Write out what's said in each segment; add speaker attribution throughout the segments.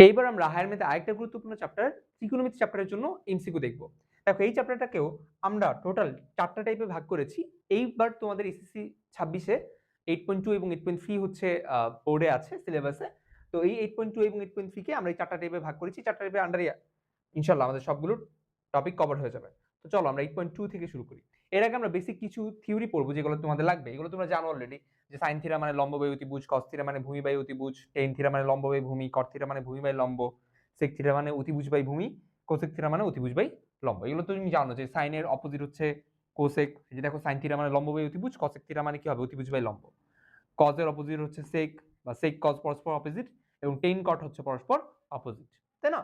Speaker 1: এইবার আমরা হায়ার ম্যাথে আরেকটা গুরুত্বপূর্ণ চ্যাপ্টার ত্রিকোণমিতি চ্যাপ্টারের জন্য এমসিকিউ দেখব। দেখো এই চ্যাপ্টারটাকেও আমরা টোটাল 4টা টাইপে ভাগ করেছি। এইবার তোমাদের এসএসসি 26 এ 8.2 এবং 8.3 হচ্ছে বোর্ডে আছে সিলেবাসে। তো এই 8.2 এবং 8.3 কে আমরা এই 4টা টাইপে ভাগ করেছি। 4টা টাইপের আন্ডারে ইনশাআল্লাহ আমাদের সবগুলো টপিক কভার হয়ে যাবে। তো চলো আমরা 8.2 থেকে শুরু করি। এর আগে আমরা বেসিক কিছু থিওরি পড়বো যেগুলো তোমাদের লাগবে। এগুলো তোমরা জানো অলরেডি যে সাইন থিটা মানে লম্ব বাই অতিভুজ, কস থিটা মানে ভূমি বাই অতিভুজ, টেন থিটা মানে লম্ব বাই ভূমি, কট থিটা মানে ভূমি বাই লম্ব, সেক থিটা মানে অতিভুজ বাই ভূমি, কোসেক থিটা মানে অতিভুজ বাই লম্ব। এগুলো তুমি জানো যে সাইনের অপোজিট হচ্ছে কোসেক। এই যে দেখো সাইন থিটা মানে লম্ব বাই অতিভুজ, কোসেক থিটা মানে কি হবে অতিভুজ বাই লম্ব। কজের অপোজিট হচ্ছে সেক বা সেক কজ পরস্পর অপোজিট এবং টেন কট হচ্ছে পরস্পর অপোজিট, তাই না?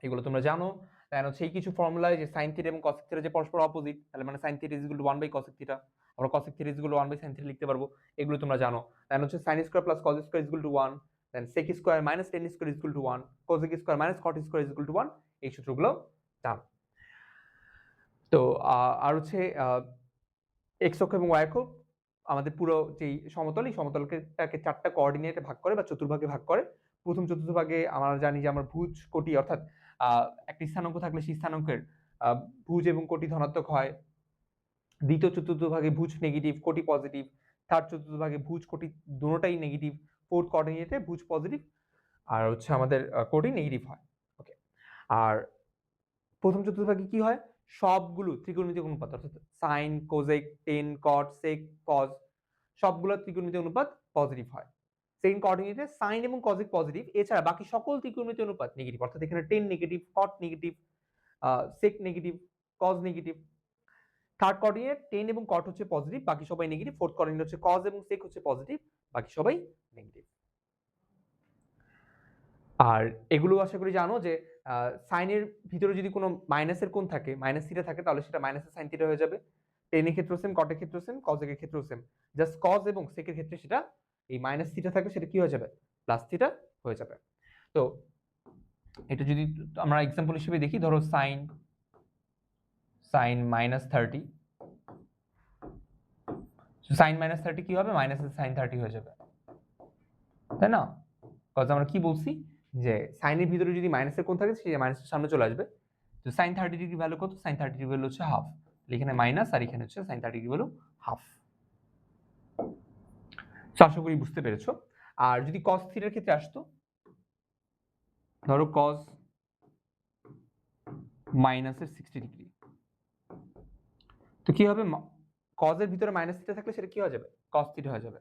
Speaker 1: এগুলো তোমরা জানো। দেন হচ্ছে এই কিছু ফর্মুলায় যে sin থিটা এবং cos থিটা যে পরস্পর অপোজিট, তাহলে মানে sin theta equal to 1 by cos theta, আমরা cos theta equal to 1 by sin theta লিখতে পারবো। এগুলো তোমরা জানো। দেন হচ্ছে sin square plus cos square equal to 1, then sec square minus tan square equal to 1, cosec square minus cot square equal to 1। এই সূত্রগুলো জানো। তো আর হচ্ছে x অক্ষ এবং y অক্ষ আমাদের পুরো যেই সমতল, এই সমতলকে 4টা কোঅর্ডিনেটে ভাগ করে বা চতুর্ভাগে ভাগ করে। প্রথম চতুর্ভাগে আমরা জানি যে আমরা ভুজ কোটি অর্থাৎ একটি স্থানাঙ্ক থাকলে সেই স্থানাঙ্কের ভুজ এবং কোটি ধনাত্মক হয়। দ্বিতীয় চতুর্থভাগে ভুজ নেগেটিভ, কোটি পজিটিভ। থার্ড চতুর্থভাগে ভুজ কোটি দুটোটাই নেগেটিভ। ফোর্থ কোঅর্ডিনেটে ভুজ পজিটিভ আর হচ্ছে আমাদের কোটি নেগেটিভ হয়। ওকে। আর প্রথম চতুর্ভাগে কি হয়, সবগুলো ত্রিকোণমিতিক অনুপাত অর্থাৎ সাইন, কোজেক, টেন, কট, সেক, কজ সবগুলো ত্রিকোণমিতিক অনুপাত পজিটিভ হয়। সেকেন্ড কোঅর্ডিনেটে সাইন এবং কজেক পজিটিভ, এছাড়া বাকি সকল ত্রিকোণমিতিক অনুপাত নেগেটিভ, অর্থাৎ এখানে tan negative, cot negative, sec negative, cos negative. Third coordinate tan এবং কট হচ্ছে পজিটিভ, বাকি সবাই নেগেটিভ। ফোর্থ কোঅর্ডিনেট হচ্ছে কজ এবং সেক হচ্ছে পজিটিভ, বাকি সবাই নেগেটিভ। আর এগুলো আশা করি জানো যে সাইনের ভিতরে যদি কোনো মাইনাসের কোণ থাকে, মাইনাস থিটা থাকে, তাহলে সেটা মাইনাসের সাইন থিটা হয়ে যাবে। টেনের ক্ষেত্রেও সেম, কটের ক্ষেত্রেও সেম, কজের ক্ষেত্রেও সেম। জাস্ট কজ এবং সেকের ক্ষেত্রে সেটা এই মাইনাস থিটা থাকলে সেটা কি হয়ে যাবে, প্লাস থিটা হয়ে যাবে। তো এটা যদি আমরা এক্সাম্পল হিসেবে দেখি, ধরো সাইন মাইনাস 30, সাইন মাইনাস 30 কি হবে, মাইনাসের সাইন 30 হয়ে যাবে, তাই না? কজ আমরা কি বলছি যে সাইনের ভিতরে যদি মাইনাসের কোণ থাকে সেই মাইনাসের সামনে চলে আসবে। তো সাইন 30 ডিগ্রি ভ্যালু কত, সাইন 30 ডিগ্রি ভ্যালু হচ্ছে হাফ। এখানে মাইনাস আর এখানে হচ্ছে সাইন 30 ডিগ্রি ভ্যালু হাফ। আশা করি বুঝতে পেরেছো। আর যদি cos থিটার ক্ষেত্রে আসতো, ধরো cos মাইনাসের 60 ডিগ্রি, তো কি হবে, cos এর ভিতরে মাইনাস থিটা থাকলে সেটা কি হয়ে যাবে, cos থিটা হয়ে যাবে।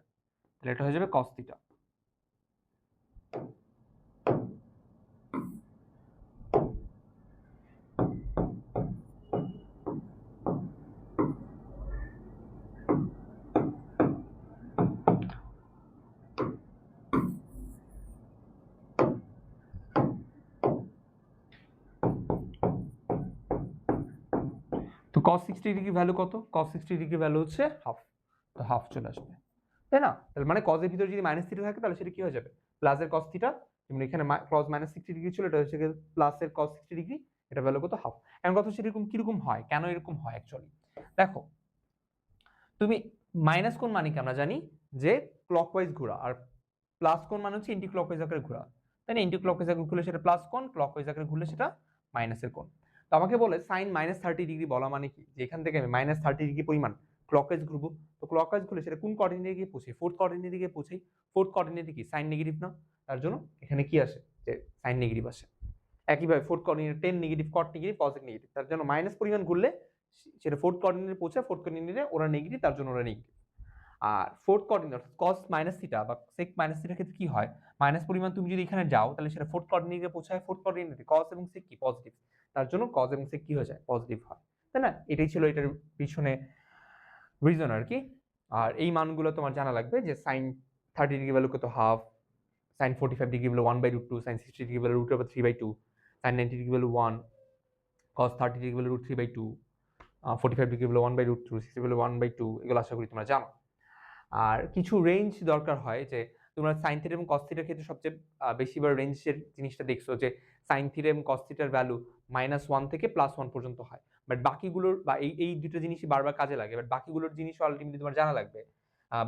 Speaker 1: তাহলে এটা হয়ে যাবে cos থিটা। তো cos 60 ডিগ্রি ভ্যালু কত, cos 60 ডিগ্রি ভ্যালু হচ্ছে হাফ, তো হাফ চলে আসবে, তাই না? তাহলে মানে cos এর ভিতরে যদি মাইনাস থিটা থাকে তাহলে সেটা কি হয়ে যাবে, প্লাস এর cos থিটা। যেমন এখানে cos মাইনাস 60 ডিগ্রি ছিল, এটা হচ্ছে প্লাস এর cos 60 ডিগ্রি, এটা ভ্যালু কত, হাফ। এখন কথা হচ্ছে এরকম কিরকম হয়, কেন এরকম হয় অ্যাকচুয়ালি। দেখো তুমি মাইনাস কোণ মানে কি আমরা জানি যে ক্লকওয়াইজ ঘোরা, আর প্লাস কোণ মানে হচ্ছে এন্টি ক্লকওয়াইজ আকারে ঘোরা, তাই না? এন্টি ক্লকওয়াইজ আকারে ঘুরলে সেটা প্লাস কোণ, ক্লকওয়াইজ আকারে ঘুরলে সেটা মাইনাসের কোণ। তো আমাকে বলে সাইন মাইনাস 30 ডিগ্রি বলা মানে কি, যে এখান থেকে আমি মাইনাস 30 ডিগ্রি পরিমাণ ক্লকওয়াইজ ঘুরবো। তো ক্লকওয়াইজ ঘুরলে সেটা কোন কোঅর্ডিনেটে গিয়ে পৌঁছে, ফোর্থ কোঅর্ডিনেটে গিয়ে পৌঁছাই। ফোর্থ কোঅর্ডিনেটে কি সাইন নেগেটিভ না, তার জন্য এখানে কি আসে, যে সাইন নেগেটিভ আসে। একইভাবে fourth coordinate ten negative, cot negative, positive negative, তার জন্য মাইনাস পরিমাণ ঘুরলে সেটা ফোর্থ কোঅর্ডিনেটে পৌঁছায়, ফোর্থ কোঅর্ডিনেটে ওরা নেগেটিভ, তার জন্য ওরা নেগেটিভ। আর fourth coordinate cos minus theta বা sec মাইনাস থিটার ক্ষেত্রে কি হয়, মাইনাস পরিমাণ তুমি যদি এখানে যাও তাহলে সেটা ফোর্থ কোঅর্ডিনেটে পৌঁছায়, ফোর্থ কোঅর্ডিনেটে cos এবং sec কি পজিটিভ, তার জন্য cos এবং sec কি হয়ে যায়, পজিটিভ হয়, তাই না? এটাই ছিল এটার পিছনে রিজন আর কি। আর এই মানগুলো তোমার জানা লাগবে যে sin 30 ডিগ্রি ভ্যালু কত, half, sin 45 degree value 1/√2, sin 60 degree value √3/2, sin 90 degree value 1, cos 30 degree value √3/2, 45 degree value 1/√2, 60 value 1/2, এগুলো আশা করি তোমরা জানো। আর কিছু রেঞ্জ দরকার হয়, যে তোমরা সাইন থিটা এবং কস থিটার ক্ষেত্রে সবচেয়ে বেশিবার রেঞ্জের জিনিসটা দেখছো যে সাইন থিটা এবং কস থিটার ভ্যালু -1 থেকে +1 পর্যন্ত হয়। বাট বাকিগুলোর বা এই দুটো জিনিসই বারবার কাজে লাগে, বাট বাকিগুলোর জিনিসও আলটিমেটলি তোমার জানা লাগবে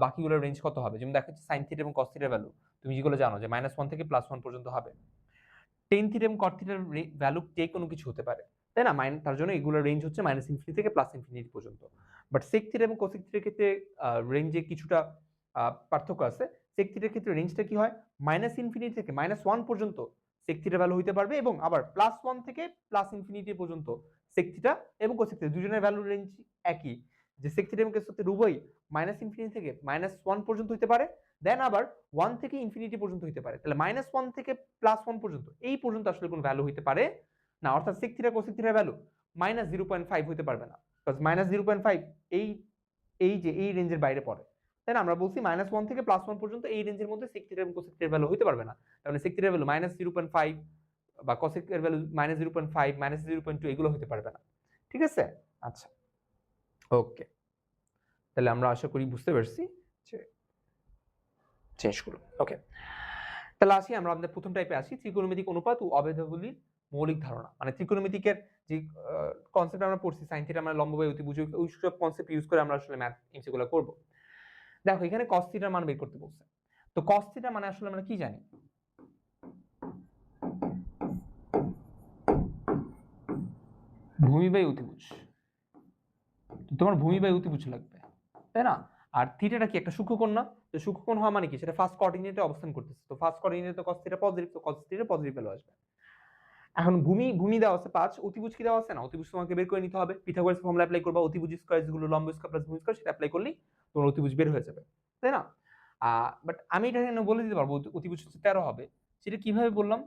Speaker 1: বাকিগুলোর রেঞ্জ কত হবে। যেমন দেখা যাচ্ছে সাইন থিটা এবং কস থিটার ভ্যালু তুমি যেগুলো জানো যে -1 থেকে +1 পর্যন্ত হবে। টেন থিটা এবং কট থিটার ভ্যালু যে কোনো কিছু হতে পারে, তাই না? তার জন্য এগুলোর রেঞ্জ হচ্ছে -ইনফিনিটি থেকে +ইনফিনিটি পর্যন্ত। বাট সেক থিটা এবং কোসেক থিটার ক্ষেত্রে রেঞ্জে কিছুটা পার্থক্য আছে। সেক থিটার ক্ষেত্রে রেঞ্জটা কি হয়, -ইনফিনিটি থেকে -1 পর্যন্ত সেক থিটার ভ্যালু হতে পারবে, এবং আবার +1 থেকে +ইনফিনিটি পর্যন্ত সেক থিটা এবং কোসেক থিটা দুজনের ভ্যালুর রেঞ্জ একই, যে সেক থিটা এবং কোসেক থিটা উভয়ই -ইনফিনিটি থেকে -1 পর্যন্ত হতে পারে, দেন আবার 1 থেকে ইনফিনিটি পর্যন্ত হতে পারে। তাহলে -1 থেকে +1 পর্যন্ত এই পর্যন্ত আসলে কোনো ভ্যালু হতে পারে না, অর্থাৎ সেক থিটা কোসেক থিটার ভ্যালু -0.5 হতে পারবে না, বিকজ -0.5 এই রেঞ্জের বাইরে পড়ে, তাই না? আমরা বলছি -1 থেকে +1 পর্যন্ত এই রেঞ্জের মধ্যে সেক থিটা এবং কোসেক থিটার ভ্যালু হতে পারবে না। তার মানে সেক থিটার ভ্যালু -0.5 বা কোসেক এর ভ্যালু -0.5 -0.2 এগুলো হতে পারবে না। ঠিক আছে? আচ্ছা, ওকে, তাহলে আমরা আশা করি বুঝতে পারছি যে জিনিসগুলো। ওকে, তাহলে আসি আমরা আমাদের প্রথম টাইপে আসি, ত্রিকোণমিতিক অনুপাত ও অভেদাবলীর মৌলিক ধারণা। মানে ত্রিকোণমিতিকের যে কনসেপ্ট আমরা পড়ছি, সাইন থিটা মানে লম্ব বাই অতিভুজ, ওই সব কনসেপ্ট ইউজ করে আমরা আসলে ম্যাথ এমসিকিউগুলো করব। দেখো এখানে cos থিটার মান বের করতে বলছে। তো cos থিটা মানে আসলে আমরা কি জানি, ভূমি বাই অতিভুজ। তোমার ভূমি বাই অতিভুজ লাগবে, তাই না? আর থিটাটা কি একটা সূক্ষ্মকোণ না? তো সূক্ষ্মকোণ হওয়া মানে কি, সেটা ফার্স্ট কোঅর্ডিনেটে অবস্থান করতেছে, তো ফার্স্ট কোঅর্ডিনেটে cos থিটা পজিটিভ, তো cos থিটা পজিটিভ ভ্যালু আসবে। এখন ভূমি দেওয়া আছে 5, অতিভুজ কি দেওয়া আছে না, অতিভুজ তোমাকে বের করে নিতে হবে, পিথাগোরাস ফর্মুলা অ্যাপ্লাই করবা, অতিভুজ স্কয়ার ইকুয়াল টু লম্ব স্কয়ার প্লাস ভূমি স্কয়ার, সেটা অ্যাপ্লাই করলেই তোমার অতিভুজ বের হয়ে যাবে, তাই না? বাট আমি এটা এখানে বলে দিতে পারবো অতিভুজ হচ্ছে 13 হবে, সেটা কিভাবে বললাম?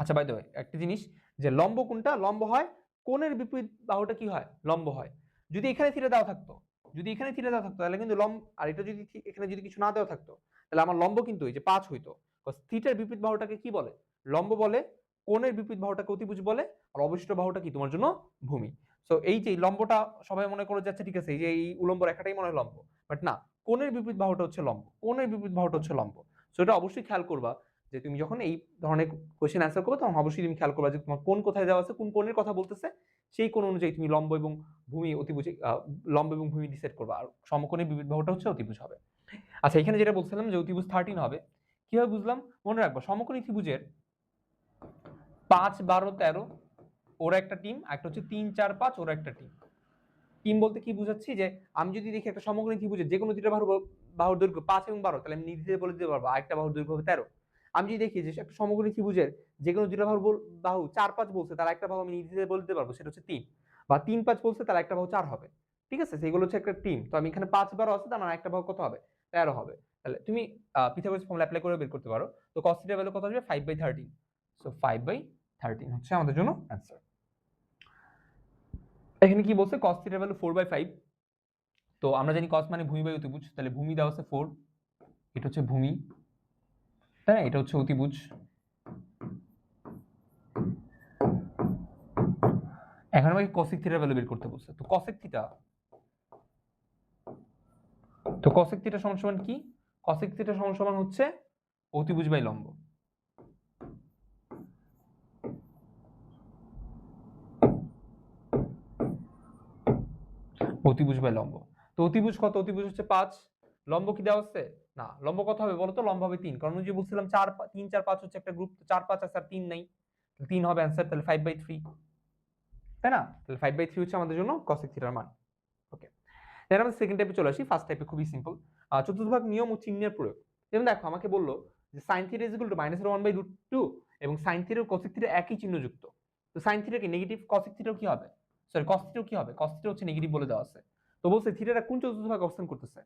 Speaker 1: আচ্ছা, বাই দ্য ওয়ে একটা জিনিস, যে লম্ব কোনটা, লম্ব হয় কোণের বিপরীত বাহুটা কি হয়, লম্ব হয়। যদি এখানে থিটা দেওয়া থাকতো, তাহলে কিন্তু লম্ব, আর এটা যদি এখানে যদি কিছু না দেওয়া থাকতো, তাহলে আমার লম্ব কিন্তু এই যে 5 হইতো। থিটার বিপরীত বাহুটাকে কি বলে, লম্ব বলে, কোণের বিপরীত বাহুটাকে অতিভুজ বলে, আর অবশিষ্ট বাহুটা কি তোমার জন্য ভূমি। সো এই যে লম্বটা সবাই মনে করে যাচ্ছে, ঠিক আছে, এই যে এই উলম্ব রেখাটাই মনে হয় লম্ব, বাট না, কোণের বিপরীত বাহুটা হচ্ছে লম্ব, সো এটা অবশ্যই খেয়াল করবা, যে তুমি যখন এই ধরনের কোশ্চেন অ্যান্সার করবে তখন অবশ্যই তুমি খেয়াল করবা যে তোমার কোন কোথায় দেওয়া আছে, কোন কোণের কথা বলতেছে, সেই কোণ অনুযায়ী তুমি লম্ব এবং ভূমি অতিভুজ, লম্ব এবং ভূমি ডিসাইড করবা, আর সমকোণের বিপরীত বাহুটা হচ্ছে অতিভুজ হবে। আচ্ছা, এখানে যেটা বলছিলাম যে অতিভুজ 13 হবে, কিভাবে বুঝলাম, মনে রাখবা সমকোণী ত্রিভুজের 5, 12, 13 ওরা একটা টিম, একটা হচ্ছে 3, 4, 5 ওরা একটা টিম। টিম বলতে কি বুঝাচ্ছি, যে আমি যদি দেখি একটা সমকোণী ত্রিভুজের যে কোনো দুটো বাহুর দৈর্ঘ্য 5 এবং 12, তাহলে আমি নিজে বলে দিতে পারবো আরেকটা বাহুর দৈর্ঘ্য হবে 13। আমি যদি দেখি যে একটা সমকোণী ত্রিভুজের যে কোনো দুটো বাহু 4, 5 বলছে, তার একটা বাহু আমি নিজে বলে দিতে পারবো, সেটা হচ্ছে 3, বা 3, 5 বলছে তার একটা বাহু 4 হবে। ঠিক আছে, সেগুলো হচ্ছে একটা টিম। তো আমি এখানে 5, 12 আছে, তার মানে একটা বাহু কত হবে, 13 হবে। তাহলে তুমি পিথাগোরাস ফর্মুলা অ্যাপ্লাই করে বের করতে পারো। তো cos থিটার ভ্যালু কত আসবে, 5/13। সো 5/13 হচ্ছে আমাদের জন্য অ্যান্সার। এখানে কি বলছে, cos থিটার ভ্যালু 4/5। তো আমরা জানি cos মানে ভূমি বাই অতিভুজ, তাহলে ভূমি দেওয়া আছে 4, এটা হচ্ছে ভূমি, তাই না, এটা হচ্ছে অতিভুজ। এখন আমাকে cosec থিটার ভ্যালু বের করতে বলছে। তো cosec থিটা সমান সমান কি, cosec থিটা সমান সমান হচ্ছে অতিভুজ বাই লম্ব। অতিভুজ বাই লম্ব। তো অতিভুজ কত, অতিভুজ হচ্ছে 5, লম্ব কি দেওয়া আছে না, লম্ব কত হবে বলো তো, লম্ব হবে 3, কারণ যে বলছিলাম 4, 3, 4, 5 হচ্ছে একটা গ্রুপ, 4, 5 আছে আর 3 নাই, 3 হবে অ্যান্সার, তাহলে 5/3, তাই না? তাহলে 5/3 হচ্ছে আমাদের জন্য cosec থিটার মান। ওকে, এবার আমরা সেকেন্ড টাইপে চলে আসি। ফার্স্ট টাইপে খুবই সিম্পল, চতুর্ভাগ নিয়ম ও চিহ্নের প্রয়োগ। যেমন দেখো আমাকে বললো যে sin থিটা -1/√2 এবং sin থিটা ও cosec থিটা একই চিহ্ন যুক্ত। তো sin থিটা কি নেগেটিভ, cosec থিটাও কি হবে, সরি cos থিটাও কি হবে, cos থিটা হচ্ছে নেগেটিভ বলে দেওয়া আছে। তো বলছে থিটাটা কোন চতুর্ভাগে অবস্থান করতেছে।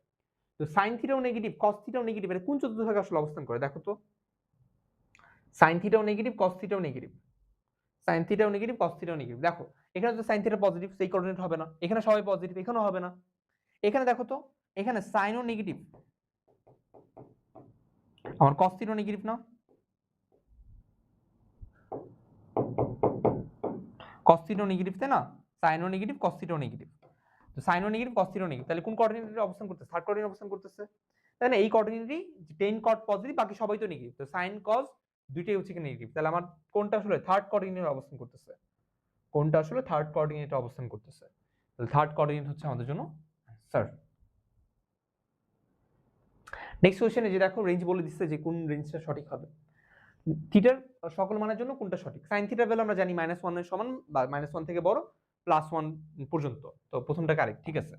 Speaker 1: তো sin থিটাও নেগেটিভ, cos থিটাও নেগেটিভ, এটা কোন চতুর্ভাগে আসলে অবস্থান করে দেখো তো। sin থিটাও নেগেটিভ, cos থিটাও নেগেটিভ, sin থিটাও নেগেটিভ, cos থিটাও নেগেটিভ। দেখো এখানে তো sin থিটা পজিটিভ, সেই কোঅর্ডিনেট হবে না, এখানে সবাই পজিটিভ, এখানেও হবে না। এখানে দেখো তো, এখানে sin ও নেগেটিভ, আমার cos থিটা নেগেটিভ না, cos থিটা নেগেটিভ, তাই না, sin ও নেগেটিভ, cos থিটাও নেগেটিভ। তো sin ও নেগেটিভ, cos থিটাও নেগেটিভ, তাহলে কোন কোঅর্ডিনেটে অবস্থান করতেছে, থার্ড কোঅর্ডিনেটে অবস্থান করতেছে, তাই না? এই কোঅর্ডিনেটই tan cot পজিটিভ, বাকি সবাই তো নেগেটিভ, তো sin cos দুইটাই হচ্ছে কি নেগেটিভ। তাহলে আমার কোনটা আসলে থার্ড কোঅর্ডিনেটে অবস্থান করতেছে, কোনটা আসলে থার্ড কোঅর্ডিনেটে অবস্থান করতেছে, তাহলে থার্ড কোঅর্ডিনেট হচ্ছে আমাদের জন্য স্যার। নেক্সট কোশ্চেনে যে দেখো রেঞ্জ বলে দিচ্ছে যে কোন রেঞ্জটা সঠিক হবে। থিটার সকল মানের জন্য কোনটা সঠিক। sin থিটার ভ্যালু আমরা জানি -1 এর সমান বা -1 থেকে বড় +1 পর্যন্ত, তো প্রথমটা কারেক্ট, ঠিক আছে।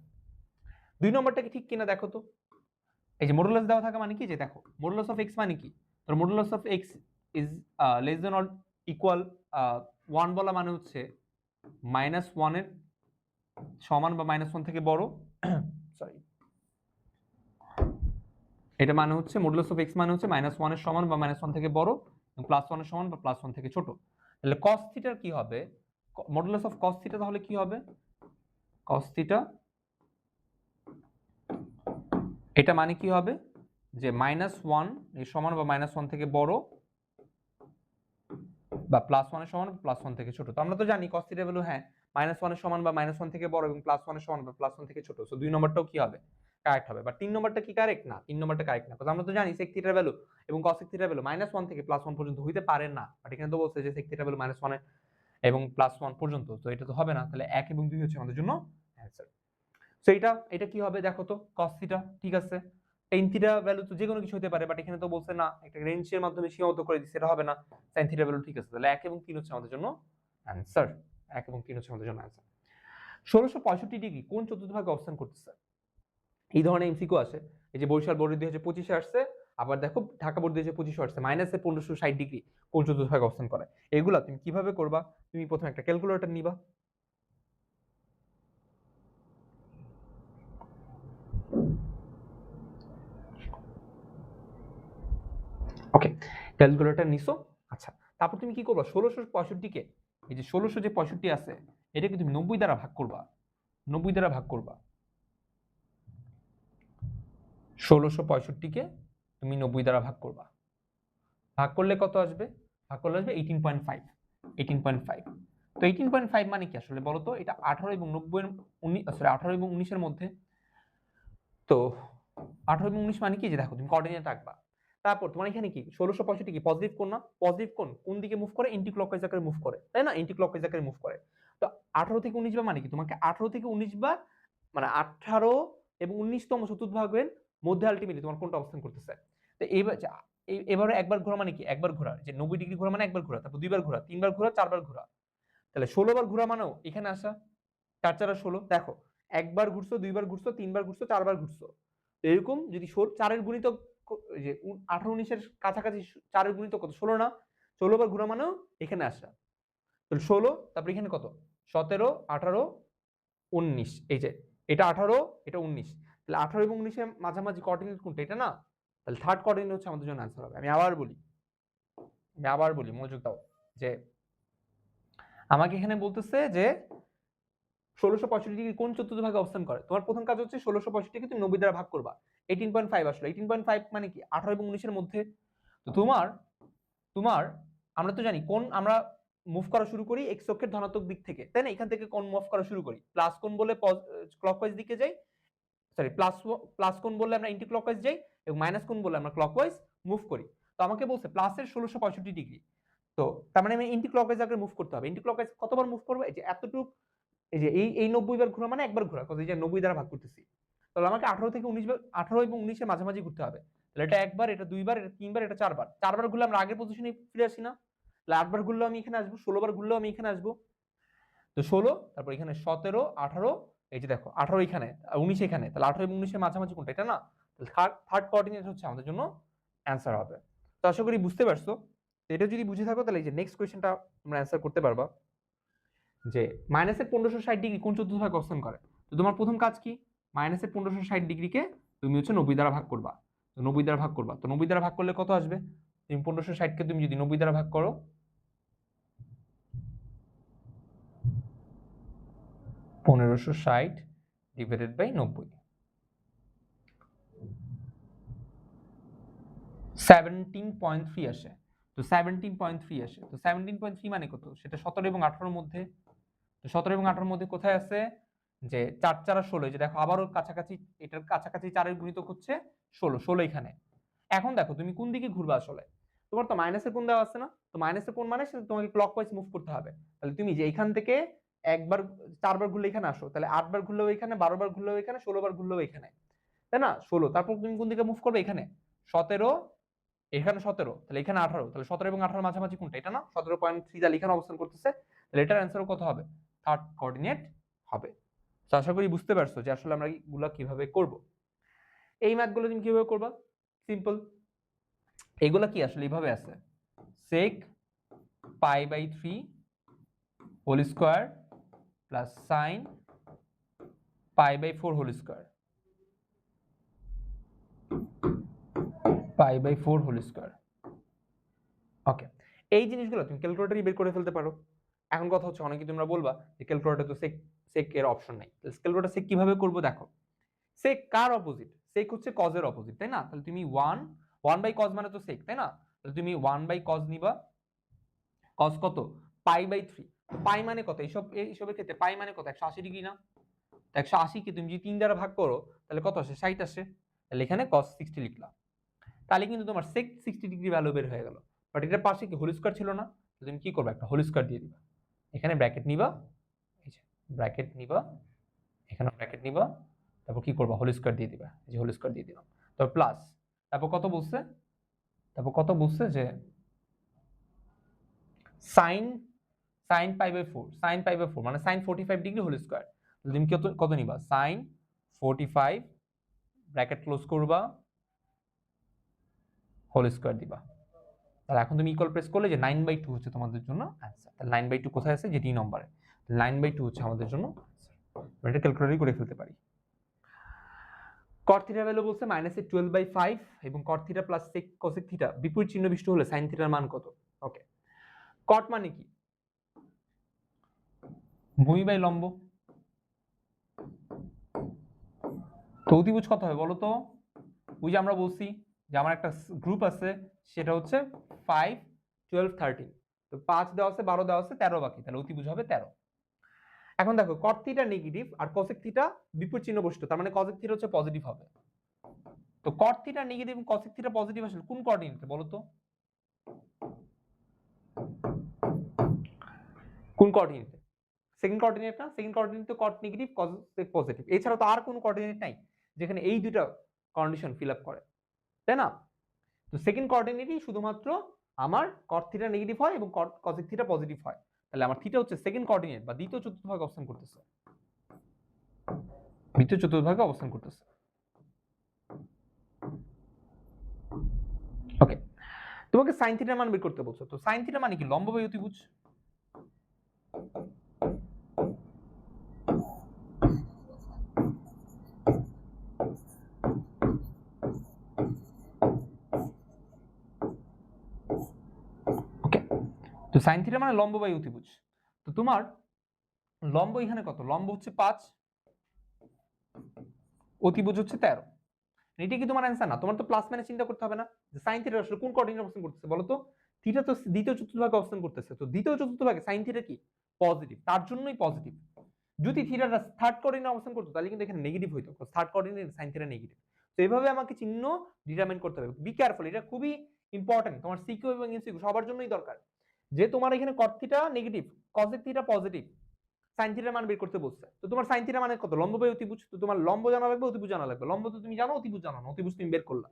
Speaker 1: 2 নম্বরটা কি ঠিক কিনা দেখো তো। এই যে মডুলাস দেওয়া থাকা মানে কি, যে দেখো মডুলাস অফ x মানে কি, তো modulus of x is less than or equal 1 বলা মানে হচ্ছে -1 এর সমান বা -1 থেকে বড়, সরি, এটা মানে হচ্ছে মডুলাস অফ x মানে হচ্ছে -1 এর সমান বা -1 থেকে বড় এবং +1 এর সমান বা +1 থেকে ছোট। তাহলে cos থিটার কি হবে, মডুলাস অফ cos থিটা তাহলে কি হবে, cos থিটা এটা মানে কি হবে যে -1 এর সমান বা -1 থেকে বড় বা +1 এর সমান বা +1 থেকে ছোট। তো আমরা তো জানি cos থিটা ভ্যালু হ্যাঁ -1 এর সমান বা -1 থেকে বড় এবং +1 এর সমান বা +1 থেকে ছোট। সো 2 নম্বরটাও কি হবে, কারেক্ট হবে। বাট 3 নম্বরটা কি কারেক্ট না, 3 নম্বরটা কারেক্ট না, কারণ আমরা তো জানি sec থিটার ভ্যালু এবং cos থিটার ভ্যালু -1 থেকে +1 পর্যন্ত হইতে পারে না। বাট এখানে তো বলছে যে sec থিটার ভ্যালু -1 এবং +1 পর্যন্ত, তো এটা তো হবে না। তাহলে 1 এবং 2 হচ্ছে আমাদের জন্য অ্যানসার। সো এটা কি হবে দেখো তো, cos থিটা, ঠিক আছে। tan থিটা ভ্যালু তো যে কোনো কিছু হতে পারে, বাট এখানে তো বলছে না, একটা রেঞ্জের মাধ্যমে সীমাবদ্ধ করে দিচ্ছে, এটা হবে না। sin থিটা ভ্যালু ঠিক আছে, তাহলে 1 এবং 3 হচ্ছে আমাদের জন্য অ্যানসার। 1 এবং 3 হচ্ছে আমাদের জন্য অ্যানসার। 1665 ডিগ্রি কোন চতুর্থভাগে অবস্থান করতেছে, এই ধরনের এমসিকিউ আসে। এই যে বরিশাল বোর্ড 2025 এ আসছে, আবার দেখো ঢাকা বোর্ড 2025 আসছে, -1560 ডিগ্রি কোন চতুর্থভাগে অবস্থান করে। এগুলা তুমি কিভাবে করবা, তুমি প্রথমে একটা ক্যালকুলেটর নিবা, ওকে, ক্যালকুলেটর নিছো, আচ্ছা। তারপর তুমি কি করবা, 1665 কে, এই যে 1665 আছে, এটাকে তুমি 90 দ্বারা ভাগ করবা, 90 দ্বারা ভাগ করবা, 1665 কে তুমি 90 দ্বারা ভাগ করবা, ভাগ করলে কত আসবে, ভাগ করলে আসবে 18.5, 18.5। তো 18.5 মানে কি আসলে বলো তো, এটা 18 এবং 90 এর 18 এবং 19 এর মধ্যে। তো 18 এবং 19 মানে কি, যে দেখো তুমি কোঅর্ডিনেট রাখবা, তারপর তোমার এখানে কি 1665 কি পজিটিভ কোণ না, পজিটিভ কোণ কোন দিকে মুভ করে, এন্টি ক্লকওয়াইজ আকারে মুভ করে, তাই না, এন্টি ক্লকওয়াইজ আকারে মুভ করে। তো 18 থেকে 19 বার মানে কি, তোমাকে 18 থেকে 19 বার মানে 18 এবং 19তম চতুর্ভাগের মধ্যে আলটিমেটলি তোমার কোনটা অবস্থান করতেছে। তো এবারে একবার ঘোরা মানে কি, একবার ঘোরা, যে 90 ডিগ্রি ঘোরা মানে একবার ঘোরা, তারপর দুইবার ঘোরা, তিনবার ঘোরা, চারবার ঘোরা, তাহলে 16 বার ঘোরা মানেও এখানে আসা, 4 4 16, দেখো একবার ঘুরছো, দুইবার ঘুরছো, তিনবার ঘুরছো, চারবার ঘুরছো, এরকম যদি 4 এর গুণিতক, যে 18 19 এর কাছাকাছি 4 এর গুণিতক কত, 16 না, 16 বার ঘোরা মানেও এখানে আসা, তাহলে 16, তারপর এখানে কত 17 18 19, এই যে এটা 18 এটা 19, তাহলে 18 এবং 19 এর মাঝামাঝি কোঅর্ডিনেট কোনটা, এটা না, তাহলে থার্ড কোঅর্ডিনেট হচ্ছে আমাদের জন্য आंसर হবে। আমি আবার বলি মনোযোগ দাও, যে আমাকে এখানে বলতেছে যে 1665 ডিগ্রি কোন চতুর্থভাগে অবস্থান করে, তোমার প্রথম কাজ হচ্ছে 1665 কে তুমি 90 দ্বারা ভাগ করবা, 18.5 আসলো, 18.5 মানে কি 18 এবং 19 এর মধ্যে। তো তোমার তোমার আমরা তো জানি কোন আমরা মুভ করা শুরু করি এক্স অক্ষের ধনাত্মক দিক থেকে, তাই না, এখান থেকে কোন মুভ করা শুরু করি, প্লাস কোন বলে ক্লকওয়াইজ দিকে যাই, সরি প্লাস কোন বললে আমরা এন্টি ক্লকওয়াইজ যাই, এবং মাইনাস কোন বললে আমরা ক্লকওয়াইজ মুভ করি। তো আমাকে বলছে প্লাসের 1665 ডিগ্রি, তো তার মানে আমি এন্টি ক্লকওয়াইজ আগে মুভ করতে হবে। এন্টি ক্লকওয়াইজ কতবার মুভ করব, এই যে এতটুক, এই যে এই 90 বার ঘোরা মানে একবার ঘোরা, এই যে 90 দ্বারা ভাগ করতেছি, তাহলে আমাকে 18 থেকে 19 বার, 18 এবং 19 এর মাঝামাঝি ঘুরতে হবে, তাহলে এটা একবার, এটা দুইবার, এটা তিনবার, এটা চারবার, চারবার ঘুরলে আমরা আগের পজিশনে ফিরে আসি না, তাহলে 8 বার ঘুরলেও আমি এখানে আসবো, 16 বার ঘুরলেও আমি এখানে আসবো, তো 16, তারপর এখানে 17 18, এই যে দেখো 18 এখানে 19 এখানে, তাহলে 18 এবং 19 এর মাঝামাঝি কোনটা, এটা না, তাহলে থার্ড কোঅর্ডিনেট হচ্ছে আমাদের জন্য অ্যানসার হবে। তো আশা করি বুঝতে পারছো। এটা যদি বুঝে থাকো তাহলে এই যে নেক্সট কোশ্চেনটা তোমরা অ্যানসার করতে পারবা, যে মাইনাসের 1560 ডিগ্রি কোন চতুর্থভাগে অবস্থান করে। তো তোমার প্রথম কাজ কি, মাইনাসের 1560 ডিগ্রিকে তুমি হচ্ছে 90 দ্বারা ভাগ করবা, তো 90 দ্বারা ভাগ করবা, তো 90 দ্বারা ভাগ করলে কত আসবে, তুমি 1560 কে তুমি যদি 90 দ্বারা ভাগ করো, 1560 ডিভাইডেড বাই 90, 17.3 আসে। তো 17.3 আসে, তো 17.3 মানে কত, সেটা 17 এবং 18 এর মধ্যে। তো 17 এবং 18 এর মধ্যে কোথায় আছে, যে 4 4 আর 16, যে দেখো আবারও কাছাকাছি, এটার কাছাকাছি 4 এর গুণিতক হচ্ছে 16, 16 এখানে। এখন দেখো তুমি কোন দিকে ঘুরবা, আসলে তোমার তো মাইনাসের কোণ দেওয়া আছে না, তো মাইনাসের কোণ মানে সেটা তোমাকে ক্লকওয়াইজ মুভ করতে হবে, তাহলে তুমি যে এখান থেকে একবার 4 বার ঘুরলে এখানে আসো, তাহলে 8 বার ঘুরলেও এখানে, 12 বার ঘুরলেও এখানে, 16 বার ঘুরলেও এখানে, তাই না, 16, তারপর তুমি কোন দিকে মুভ করবে, এখানে 17 এখানে 17, তাহলে এখানে 18, তাহলে 17 এবং 18 মাঝামাঝি কোনটা? এটা না? 17.3 তাহলে এখানে অবস্থান করতেছে, তাহলে এটার অ্যান্সার কত হবে? থার্ড কোঅর্ডিনেট হবে। তো আশা করি বুঝতে পারছো যে আসলে আমরা এগুলা কিভাবে করব। এই ম্যাথগুলো তুমি কিভাবে করবা? সিম্পল, এগুলা কি আসলে এইভাবে আছে, sec π/3 whole square plus sin π/4 whole square, π/4 whole square. Okay, এই জিনিসগুলো তুমি ক্যালকুলেটরে বের করে ফেলতে পারো। এখন কথা হচ্ছে অনেকে তোমরা বলবা যে ক্যালকুলেটরে তো sec এর অপশন নাই, তাহলে ক্যালকুলেটর sec কিভাবে করব? দেখো, sec কার অপোজিট? sec হচ্ছে cos এর অপোজিট, তাই না? তাহলে তুমি 1/cos মানে তো sec, তাই না? তাহলে তুমি 1/cos নিবা, cos কত? π/3। পাই মানে কত? এইসবের ক্ষেত্রে পাই মানে কত? 180 ডিগ্রি না? 180 কে তুমি যদি 3 দ্বারা ভাগ করো তাহলে কত আসে? 60 আসে। তাহলে এখানে cos 60 লিখলাম, তাহলে কিন্তু তোমার sec 60 ডিগ্রি ভ্যালু বের হয়ে গেল। বাট এটার পাশে কি হোল স্কয়ার ছিল না? তুমি কি করবে? একটা হোল স্কয়ার দিয়ে দিবা, এখানে ব্র্যাকেট নিবা, এই যে ব্র্যাকেট নিবা, এখানে ব্র্যাকেট নিবা, তারপর কি করবা? হোল স্কয়ার দিয়ে দিবা, এই যে হোল স্কয়ার দিয়ে দিলাম, তারপর প্লাস, তারপর কত বলছে? যে sin π/4, sin π/4 মানে sin 45 ডিগ্রি হোল স্কয়ার। তুমি কত নিবা? sin 45 ব্র্যাকেট ক্লোজ করবা, হোল স্কয়ার দিবা। তাহলে এখন তুমি ইকুয়াল প্রেস করলে যে 9/2 হচ্ছে তোমাদের জন্য आंसर। তাহলে 9/2 কোথায় আছে? যে ডি নম্বরে। 9/2 হচ্ছে আমাদের জন্য आंसर। এটা ক্যালকুলেটরই করে ফেলতে পারি। cot থিটা ভ্যালু বলছে -12/5 এবং cot theta plus sec cosec theta বিপরীত চিহ্ন বিশিষ্ট হলে sin থিটার মান কত? ওকে, cot মানে কি? ভূমি বাই লম্ব। তো অতিভুজ কত হবে বলো তো? ওই যে আমরা বলছি যে আমার একটা গ্রুপ আছে, সেটা হচ্ছে 5, 12, 13। তো 5 দেওয়া আছে, 12 দেওয়া আছে, 13 বাকি, তাহলে অতিভুজ হবে 13। এখন দেখো cot থিটা নেগেটিভ আর cosec থিটা বিপরীত চিহ্ন বসিত, তার মানে cosec থিটা হচ্ছে পজিটিভ হবে। তো cot থিটা নেগেটিভ এবং cosec থিটা পজিটিভ আসলে কোন কোঅর্ডিনেটে বলো তো? কোন কোঅর্ডিনেটে? সেকেন্ড কোঅর্ডিনেট না? সেকেন্ড কোঅর্ডিনেট তো cot নেগেটিভ cosec পজিটিভ, এছাড়া তো আর কোনো কোঅর্ডিনেট নাই যেখানে এই দুটো কন্ডিশন ফিল আপ করে, তাই না? তো সেকেন্ড কোঅর্ডিনেটই শুধুমাত্র আমার cot থিটা নেগেটিভ হয় এবং cosec থিটা পজিটিভ হয়। তাহলে আমার থিটা হচ্ছে সেকেন্ড কোঅর্ডিনেট বা দ্বিতীয় চতুর্থভাগে অবস্থান করতেছে, দ্বিতীয় চতুর্থভাগে অবস্থান করতেছে। ওকে, তোমাকে sin থিটার মান বের করতে বলছো, তো sin থিটা মানে কি? লম্ব বাই অতিভুজ। ওকে, তো sin থিটা মানে লম্ব বাই অতিভুজ। তো তোমার লম্ব এখানে কত? লম্ব হচ্ছে 5, অতিভুজ হচ্ছে 13। এটা কি তোমার অ্যান্সার না? তোমার তো প্লাস মাইনাস চিন্তা করতে হবে না যে sin থিটা আসলে কোন কোঅর্ডিনেটে অবস্থান করতেছে বলো তো? থিটা তো দ্বিতীয় চতুর্থভাগে অবস্থান করতেছে, তো দ্বিতীয় চতুর্থভাগে sin থিটা কি? পজিটিভ, তার জন্যই পজিটিভ। যদি থিটাটা থার্ড কোঅর্ডিনেটে অবস্থান করতো তাহলে কিন্তু এখানে নেগেটিভ হইতো, third coordinate sin theta negative. তো এইভাবে আমাকে চিহ্ন ডিটারমাইন করতে হবে। বি কেয়ারফুল, এটা খুবই ইম্পর্টেন্ট, তোমার সিকিউ এবং এমসিকিউ সবার জন্যই দরকার। যে তোমার এখানে cot theta negative, cosec theta positive, sin থিটার মান বের করতে বলছে। তো তোমার sin থিটা মানে কত? লম্ব বাই অতিভুজ। তো তোমার লম্ব জানা লাগবে, অতিভুজ জানা লাগবে। লম্ব তো তুমি জানো, অতিভুজ জানো না, অতিভুজ তুমি বের করলা।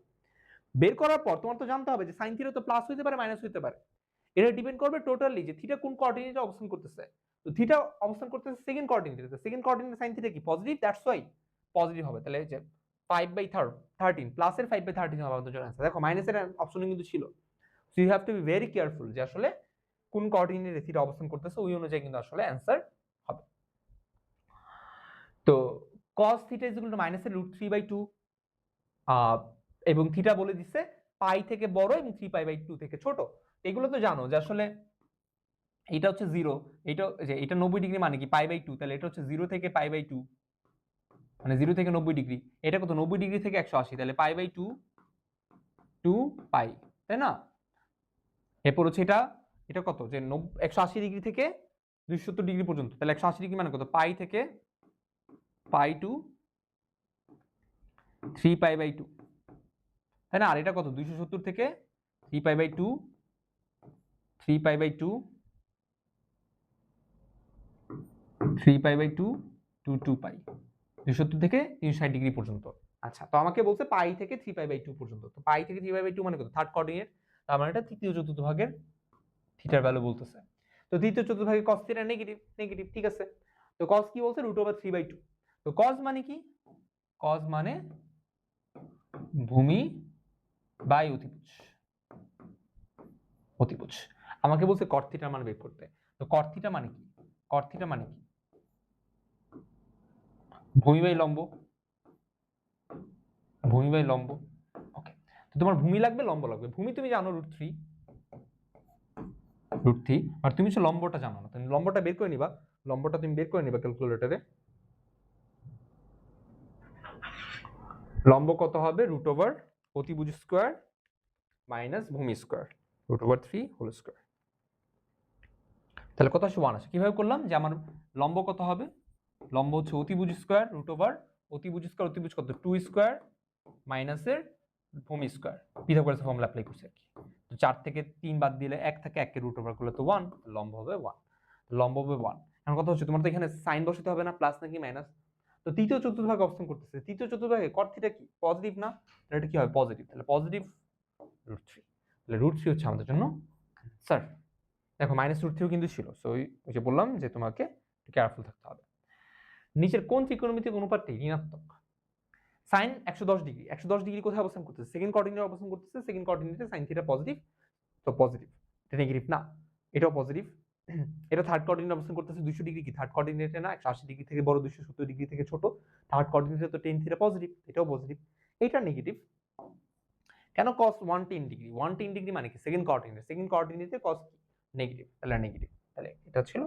Speaker 1: বের করার পর তোমার তো জানতে হবে যে sin থিটা তো প্লাস হইতে পারে, মাইনাস হইতে পারে। এটা ডিপেন্ড করবে টোটালি যে থিটা কোন কোঅর্ডিনেটে অবস্থান করতেছে। তো থিটা অবস্থান করতেছে সেকেন্ড কোঅর্ডিনেটে, সেকেন্ড কোঅর্ডিনেটে sin থিটা কি? পজিটিভ, দ্যাটস ওয়াই পজিটিভ হবে। তাহলে এই যে 5/13 প্লাসের 5/13 হবে আমাদের জন্য आंसर। দেখো মাইনাসের অপশন কিন্তু ছিল, so you have to be very careful যে আসলে কোন কোঅর্ডিনেটে থিটা অবস্থান করতেছে, ওই অনুযায়ী কিন্তু আসলে आंसर হবে। তো cos theta is equal two -√3/2 এবং থিটা বলে দিচ্ছে পাই থেকে বড় এবং 3π/2 থেকে ছোট। এগুলো তো জানো যে আসলে এটা হচ্ছে 0, এটা যে এটা 90 ডিগ্রি মানে কি π/2, তাহলে এটা হচ্ছে 0 থেকে π/2 মানে 0 থেকে 90 ডিগ্রি। এটা কত? 90 ডিগ্রি থেকে 180, তাহলে π/2 2 পাই, তাই না? এরপর হচ্ছে এটা কত? যে 180 ডিগ্রি থেকে 270 ডিগ্রি পর্যন্ত, তাহলে 180 ডিগ্রি মানে কত? পাই থেকে π/2 3π/2, তাই না? আর এটা কত? 270 থেকে 3π/2 3π/2 3π/2 টু 2π, 270 থেকে 360 ডিগ্রি পর্যন্ত। আচ্ছা, তো আমাকে বলছে পাই থেকে 3π/2 পর্যন্ত। তো পাই থেকে 3π/2 মানে কত? থার্ড কোঅর্ডিনেট, তার মানে এটা তৃতীয় চতুর্থভাগের থিটার ভ্যালু বলতেছে। তো তৃতীয় চতুর্থভাগে cos থিটা নেগেটিভ, নেগেটিভ, ঠিক আছে। তো cos কি বলছে, √3/2। তো cos মানে কি, cos মানে ভূমি বাই অতিভুজ, অতিভুজ। আমাকে বলছে cot থিটার মান বের করতে। তো cot থিটা মানে কি, cot থিটা মানে কি, ভূমি বাই লম্ব, ভূমি বাই লম্ব। ওকে, তো তোমার ভূমি লাগবে, লম্ব লাগবে। ভূমি তুমি জানো √3, আর তুমি হচ্ছে লম্বটা জানো না। তুমি লম্বটা বের করে নিবা, লম্বটা তুমি বের করে নিবা ক্যালকুলেটরে। লম্ব কত হবে, √ অতিভুজ স্কয়ার মাইনাস ভূমি স্কয়ার, √3 হোল স্কয়ার। তাহলে কত আসে, 1 আসে। কিভাবে করলাম, যে আমার লম্ব কত হবে, লম্ব হচ্ছে অতিভুজ স্কয়ার √ অতিভুজ স্কয়ার, অতিভুজ কত 2 স্কয়ার মাইনাসের ভূমি স্কয়ার, পিথাগোরাসের ফর্মুলা অ্যাপ্লাই করছি আর কি। তো 4 থেকে 3 বাদ দিলে 1 থাকে, 1 কে √ করলে তো 1, লম্ব হবে 1, লম্ব হবে 1। এখন কথা হচ্ছে তোমার তো এখানে সাইন বসাতে হবে না, প্লাস নাকি মাইনাস। তো তৃতীয় চতুর্থভাগ অবস্থান করতেছে, তৃতীয় চতুর্থভাগে cot থিটা কি, পজিটিভ না, তাহলে এটা কি হবে, পজিটিভ। তাহলে পজিটিভ √3, তাহলে √3 হচ্ছে আমাদের জন্য আনসার। দেখো -√3ও কিন্তু ছিল, সো ওই যে বললাম যে তোমাকে কেয়ারফুল থাকতে হবে। নিচের কোন ত্রিকোণমিতিক অনুপাতটি ঋণাত্মক, সাইন 110 ডিগ্রি, 110 ডিগ্রি কোথায় অবস্থান করতেছে, সেকেন্ড কোঅর্ডিনেটে অবস্থান করতেছে। সেকেন্ড কোঅর্ডিনেটে সাইন থিটা পজিটিভ, তো পজিটিভ, এটা নেগেটিভ না, এটাও পজিটিভ। এটা থার্ড কোঅর্ডিনেটে অবস্থান করতেছে, 200 ডিগ্রি কি থার্ড কোঅর্ডিনেটে না, 180 ডিগ্রি থেকে বড়, 270 ডিগ্রি থেকে ছোট, থার্ড কোঅর্ডিনেটে তো টেন থিটা পজিটিভ, এটাও পজিটিভ, এটা নেগেটিভ। কেন cos 110 ডিগ্রি, 110 ডিগ্রি মানে কি, সেকেন্ড কোঅর্ডিনেট, সেকেন্ড কোঅর্ডিনেটে cos নেগেটিভ, তাহলে নেগেটিভ, তাহলে এটা ছিল।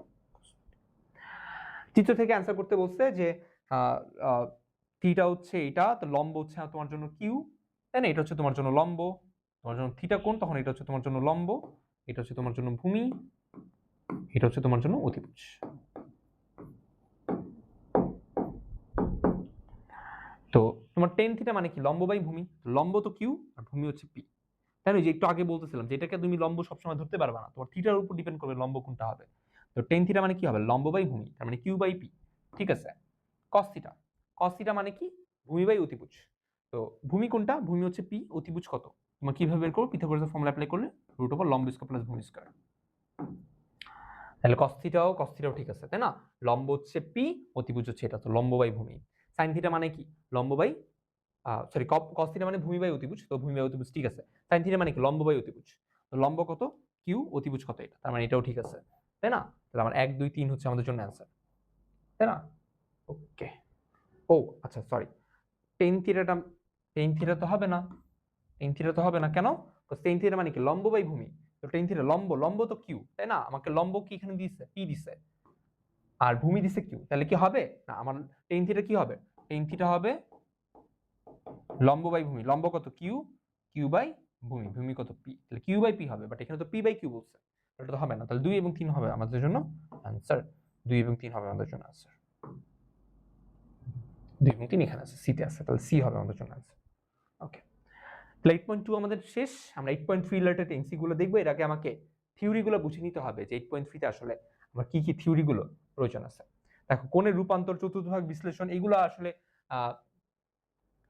Speaker 1: চিত্র থেকে অ্যান্সার করতে বলছে যে থিটা হচ্ছে এটা, তো লম্ব হচ্ছে তোমার জন্য কিউ, তাই না, এটা হচ্ছে তোমার জন্য লম্ব, তোমার জন্য থিটা কোণ, তখন এটা হচ্ছে তোমার জন্য লম্ব, এটা হচ্ছে তোমার জন্য ভূমি, এটা হচ্ছে তোমার জন্য অতিভুজ। তো তোমার টেন থিটা মানে কি, লম্ব বাই ভূমি, লম্ব তো কিউ আর ভূমি হচ্ছে পি, তাই না, যে একটু আগে বলতেছিলাম যে এটাকে তুমি লম্ব সবসময় ধরতে পারবে না, তোমার থিটার উপর ডিপেন্ড করবে লম্ব কোনটা হবে। তো টেন থিটা মানে কি হবে, লম্ব বাই ভূমি, তার মানে কিউ বাই পি, ঠিক আছে। cos থিটা, cos থিটা মানে কি, ভূমি বাই অতিভুজ। তো ভূমি কোনটা, ভূমি হচ্ছে পি, অতিভুজ কত, তোমার কিভাবে বের করো, পিথাগোরাসের ফর্মুলা অ্যাপ্লাই করলে √ লম্ব স্কয়ার প্লাস ভূমি স্কয়ার। তাহলে cos থিটাও ঠিক আছে, তাই না, লম্ব হচ্ছে পি, অতিভুজ হচ্ছে এটা, তো লম্ব বাই ভূমি। sin থিটা মানে কি, লম্ব বাই সরি, cos থিটা মানে ভূমি বাই অতিভুজ, তো ভূমি বাই অতিভুজ ঠিক আছে। sin থিটা মানে কি, লম্ব বাই অতিভুজ, তো লম্ব কত কিউ, অতিভুজ কত এটা, তার মানে এটাও ঠিক আছে, তাই না। তাহলে আমার 1 2 3 হচ্ছে আমাদের জন্য অ্যান্সার, তাই না। ওকে, ও আচ্ছা সরি, টেন থিটা তো হবে না, টেন থিটা তো হবে না, কেন, টেন থিটা মানে কি, লম্ব বাই ভূমি, তো টেন থিটা লম্ব, লম্ব তো কিউ, তাই না, আমাকে লম্ব কি এখানে দিছে, পি দিছে, আর ভূমি দিছে কিউ, তাহলে কি হবে না, আমার টেন থিটা কি হবে, টেন থিটা হবে লম্ব বাই ভূমি, লম্ব কত কিউ, কিউ বাই ভূমি, ভূমি কত পি, তাহলে কিউ বাই পি হবে, বাট এখানে তো পি বাই কিউ বলছে, এটা তো হবে না, তাহলে 2 এবং 3 হবে আমাদের জন্য आंसर, 2 এবং 3 হবে আমাদের জন্য आंसर, 2 এবং 3 এখানে আছে, সি তে আছে, তাহলে সি হবে আমাদের জন্য आंसर। ওকে, তাহলে 8.2 আমাদের শেষ। আমরা 8.3 রিলেটেড এমসি গুলো দেখবো, এর আগে আমাকে থিওরি গুলো বুঝে নিতে হবে যে 8.3 তে আসলে আমার কি কি থিওরি গুলো প্রয়োজন আছে। দেখো, কোণের রূপান্তর, চতুর্থভাগ বিশ্লেষণ, এগুলো আসলে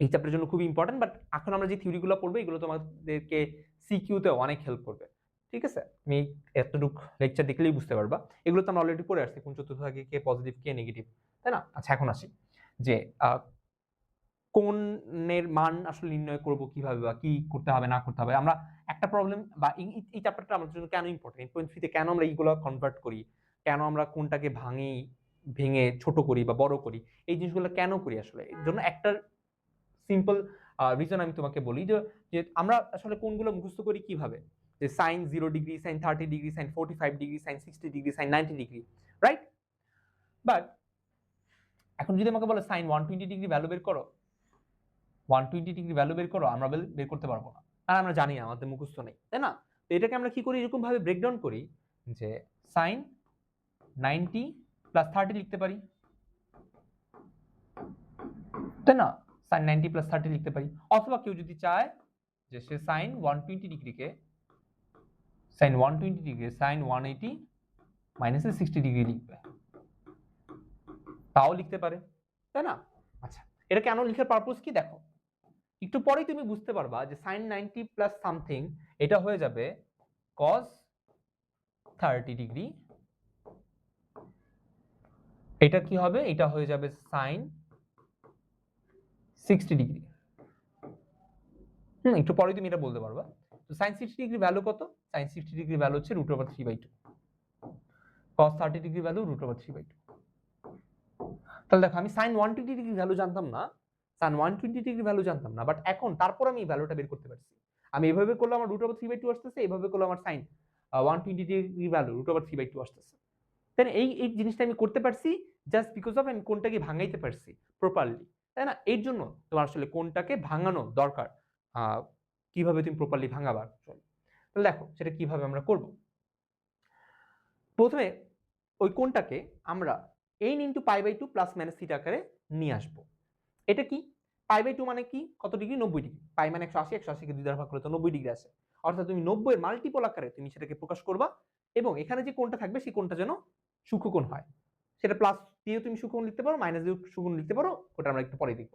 Speaker 1: এই চ্যাপ্টারের জন্য খুবই ইম্পর্টেন্ট, বাট এখন আমরা যে থিওরি গুলো পড়বো এগুলো তোমাদেরকে সিকিউ তে অনেক হেল্প করবে, ঠিক আছে। তুমি এতটুকু লেকচার দেখলেই বুঝতে পারবা, এগুলো তো আমরা অলরেডি পড়ে আসছি, কোন চতুর্থভাগে কে পজিটিভ কে নেগেটিভ, তাই না। আচ্ছা, এখন আসি যে কোণের মান আসলে নির্ণয় করব কিভাবে, বা কি করতে হবে না করতে হবে। আমরা একটা প্রবলেম, বা এই চ্যাপ্টারটা আমাদের জন্য কেন ইম্পর্টেন্ট, 8.3 তে কেন আমরা এইগুলো কনভার্ট করি, কেন আমরা কোনটাকে ভেঙে ছোট করি বা বড় করি, এই জিনিসগুলো কেন করি, আসলে এর জন্য একটা সিম্পল রিজন আমি তোমাকে বলি, যে আমরা আসলে কোনগুলো মুখস্থ করি কিভাবে, যে sin 0 degree, sin 30 degree, sin 45 degree, sin 60 degree, sin 90 degree, right. But এখন যদি আমাকে বলে sin 120 ডিগ্রি ভ্যালু বের করো, 120 ডিগ্রি ভ্যালু বের করো, আমরা বের করতে পারবো না, আর আমরা জানি না, আমাদের মুখস্থ নেই, তাই না। তো এটাকে আমরা কি করি, এরকম ভাবে ব্রেকডাউন করি যে sin 90 প্লাস 30 লিখতে পারি, তাই না, sin 90 প্লাস 30 লিখতে পারি। অথবা কেউ যদি চায় যে সে sin 120 ডিগ্রিকে sin 180 মাইনাস 60 ডিগ্রি লিখবে, তাও লিখতে পারে, তাই না। আচ্ছা, এটা কেন লিখার পারপোজ কি, দেখো একটু পরেই তুমি বুঝতে পারবা যে sin 90 প্লাস সামথিং এটা হয়ে যাবে cos 30 ডিগ্রি, এটা কি হবে, এটা হয়ে যাবে sin 60 ডিগ্রি। একটু পরেই তুমি এটা বলতে পারবা। তো sin 60 ডিগ্রি ভ্যালু কত? sin 60 ডিগ্রি ভ্যালু হচ্ছে √3/2, cos 30 ডিগ্রি ভ্যালু √3/2। তাহলে দেখো আমি sin 120 ডিগ্রি ভ্যালু জানতাম না, sin 120 ডিগ্রি ভ্যালু জানতাম না, বাট এখন তারপর আমি এই ভ্যালুটা বের করতে পারছি। আমি এভাবে করলে আমার √3/2 আসতেছে, এভাবে করলে আমার sin 120 ডিগ্রি ভ্যালু √3/2 আসতেছে। তাই না? এই জিনিসটা আমি করতে পারছি জাস্ট বিকজ অফ আমি কোনটাকে ভাঙাইতে পারছি প্রপারলি, তাই না? এর জন্য তোমার আসলে কোনটাকে ভাঙানো দরকার, কিভাবে তুমি প্রপারলি ভাঙাবা। তাহলে দেখো সেটা কিভাবে আমরা করব। প্রথমে ওই কোনটাকে আমরা n × π/2 প্লাস মাইনাস থিটা আকারে নিয়ে আসবো। এটা কি π/2 মানে কি, কত ডিগ্রি? 90 ডিগ্রি। পাই মানে 180, 180 কে 2 দ্বারা ভাগ করলে তো 90 ডিগ্রি আসে। অর্থাৎ তুমি 90 এর মাল্টিপল আকারে তুমি সেটাকে প্রকাশ করবা, এবং এখানে যে কোণটা থাকবে সেই কোণটা যেন সূক্ষ্মকোণ হয়। সেটা প্লাস দিয়েও তুমি সূক্ষ্মকোণ লিখতে পারো, মাইনাস দিয়েও সূক্ষ্মকোণ লিখতে পারো, ওটা আমরা একটু পরে দেখব।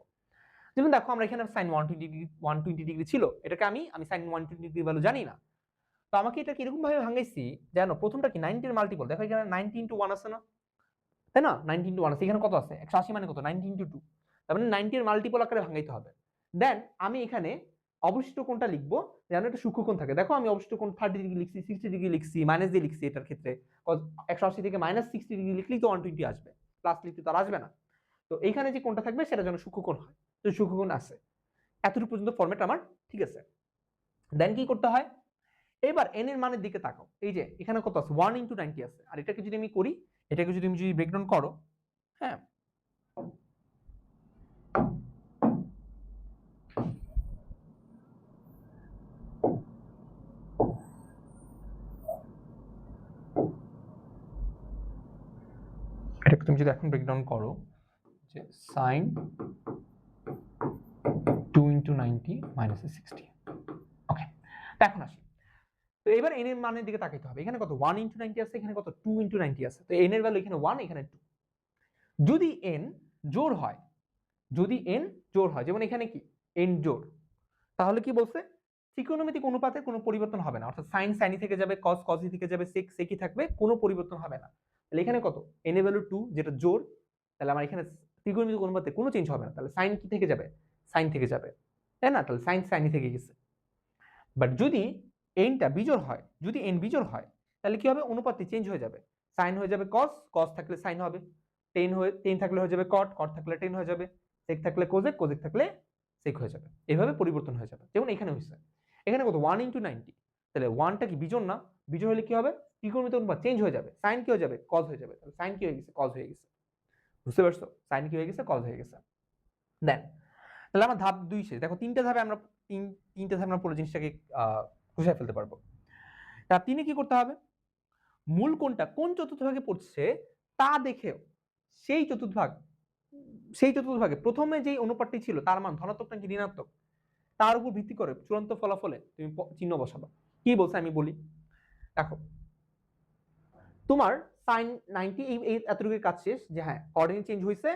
Speaker 1: যেমন দেখো আমরা এখানে sin 120 ডিগ্রি ছিল, এটাকে আমি sin 120 ডিগ্রি ভ্যালু জানি না। তো আমাকে এটা কিরকম ভাবে ভাঙাইছি জানো? প্রথমটা কি 90 এর মাল্টিপল, দেখো এখানে 90 × 1 আছে না, তাই না? 90 × 1 আছে, এখানে কত আছে? 180 মানে কত? 90 × 2, তার মানে 90 এর মাল্টিপল আকারে ভাঙাইতে হবে। দেন আমি এখানে অবশিষ্ট কোণটা লিখবো যেন এটা সূক্ষ্মকোণ থাকে। দেখো আমি অবশিষ্ট কোণ 30 ডিগ্রি লিখছি, 60 ডিগ্রি লিখছি, মাইনাস দিয়ে লিখছি। এটার ক্ষেত্রে 180 থেকে -60 ডিগ্রি লিখলেই তো 120 আসবে, প্লাস লিখতে তো আর আসবে না। তো এইখানে যে কোণটা থাকবে সেটা যেন সূক্ষ্মকোণ হয়, তো সূক্ষ্মকোণ আছে। এতটুকু পর্যন্ত ফরম্যাট আমার ঠিক আছে। দেন কি করতে হয়, এবার n এর মানের দিকে তাকাও। এই যে এখানে কত আছে? 1 × 90 আছে। আর এটাকে যদি আমি করি, এটাকে যদি তুমি ব্রেকডাউন করো, হ্যাঁ, এটাকে তুমি যদি এখন ব্রেকডাউন করো যে sin 2 × 90 - 60। ওকে, তো এখন আসি। তো এবার n এর মানের দিকে তাকাইতে হবে। এখানে কত? 1 × 90 আছে, এখানে কত? 2 × 90 আছে। তো n এর ভ্যালু এখানে 1, এখানে 2। যদি n জোড় হয়, যদি n জোড় হয়, যেমন এখানে কি n জোড়, তাহলে কি বলছে? ত্রিকোণমিতিক অনুপাতের কোনো পরিবর্তন হবে না। অর্থাৎ sin sin থেকে যাবে, cos cos থেকে যাবে, sec sec থাকবে, কোনো পরিবর্তন হবে না। তাহলে এখানে কত? n এর ভ্যালু 2, যেটা জোড়। তাহলে আমার এখানে ত্রিকোণমিতিক অনুপাতে কোনো চেঞ্জ হবে না। তাহলে sin কি থেকে যাবে? sin থেকে যাবে, তাই না? তাহলে sin sin থেকে গেছে। বাট যদি nটা বিজোড় হয়, যদি n বিজোড় হয়, তাহলে কি হবে? অনুপাতটি চেঞ্জ হয়ে যাবে। sin হয়ে যাবে cos, cos থাকলে sin হবে, tan থাকলে হয়ে যাবে cot, cot থাকলে tan হয়ে যাবে, sec থাকলে cosec, cosec থাকলে sec হয়ে যাবে। এভাবে পরিবর্তন হয়ে যাবে। যেমন এখানে হইছে। এখানে কত? 1 × 90। তাহলে 1টা কি বিজোড় না? বিজোড় হলে কি হবে? ত্রিকোণমিতিক অনুপাত চেঞ্জ হয়ে যাবে। sin কি হয়ে যাবে? cos হয়ে যাবে। তাহলে sin কি হয়ে গেছে? cos হয়ে গেছে। বুঝতে পারছো? sin কি হয়ে গেছে? cos হয়ে গেছে। দেন তাহলে আমার ধাপ 2 শেষ। দেখো তিনটা ধাপে আমরা তিনটা ধাপে আমরা পুরো জিনিসটাকে বুঝাই ফেলতে পারবো। ধাপ 3 এ কি করতে হবে? মূল কোণটা কোন চতুর্থভাগে পড়ছে তা দেখেও সেই চতুর্থভাগে প্রথমে যেই অনুপাতটি ছিল তার মান ধনাত্মক নাকি ঋণাত্মক, তার উপর ভিত্তি করে চূড়ান্ত ফলাফলে তুমি চিহ্ন বসাবা। কি বলছে আমি বলি। দেখো তোমার sin 90 এই এতটুকুর কাজ শেষ, যে হ্যাঁ কোঅর্ডিনেট চেঞ্জ হয়েছে,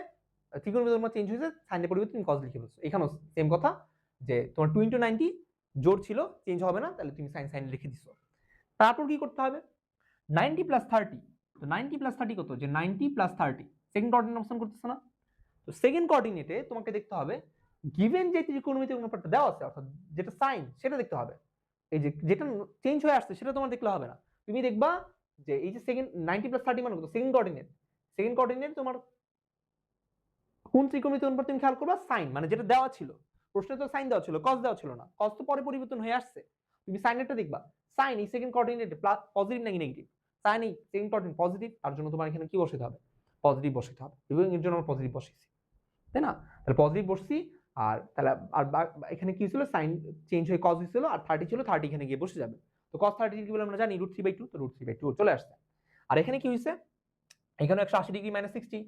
Speaker 1: ত্রিকোণমিতিক অনুপাত চেঞ্জ হয়েছে, সাইনের পরিবর্তে তুমি cos লিখে ফেলছো। এখানেও সেম কথা, যে তোমার 2 × 90 জোড় ছিল, চেঞ্জ হবে না, তাহলে তুমি sin লিখে দিছো। তারপর কি করতে হবে? 90 + 30। তো 90 + 30 কত? যে 90 + 30 সেকেন্ড কোঅর্ডিনেট অপশন করতেছ না? তো সেকেন্ড কোঅর্ডিনেটে তোমাকে দেখতে হবে গিভেন যে ত্রিকোণমিতিক অনুপাতটা দেওয়া আছে, অর্থাৎ যেটা সাইন, সেটা দেখতে হবে। এই যে যেটা চেঞ্জ হয়ে আসছে সেটা তোমার দেখলে হবে না। তুমি দেখবা যে এই যে সেকেন্ড 90 + 30 মানে কত? Second coordinate. সেকেন্ড কোঅর্ডিনেট তোমার কোন ত্রিকোণমিতিক অনুপাত তুমি খেয়াল করবা? সাইন, মানে যেটা দেওয়া ছিল। প্রশ্নে তো সাইন দেওয়া ছিল, cos দেওয়া ছিল না। cos তো পরে পরিবর্তন হয়ে আসছে। তুমি সাইনেরটা দেখবা, সাইন এই সেকেন্ড কোঅর্ডিনেটে পজিটিভ নাকি নেগেটিভ। সাইন এই সেকেন্ড কোঅর্ডিনেট পজিটিভ, তার জন্য তোমার এখানে কি বসাতে হবে? পজিটিভ বসাতে হবে। এবং এর জন্য আমরা পজিটিভ বসিয়েছি, তাই না? তাহলে পজিটিভ বসছি, আর তাহলে আর এখানে কি ছিল? সাইন চেঞ্জ হয়ে cos হয়েছিল, আর 30 ছিল, 30 এখানে গিয়ে বসে যাবে। তো cos 30 কি বলে আমরা জানি? √3/2। তো √3/2 চলে আসছে। আর এখানে কি হয়েছে? এখানে 180 ডিগ্রি -60,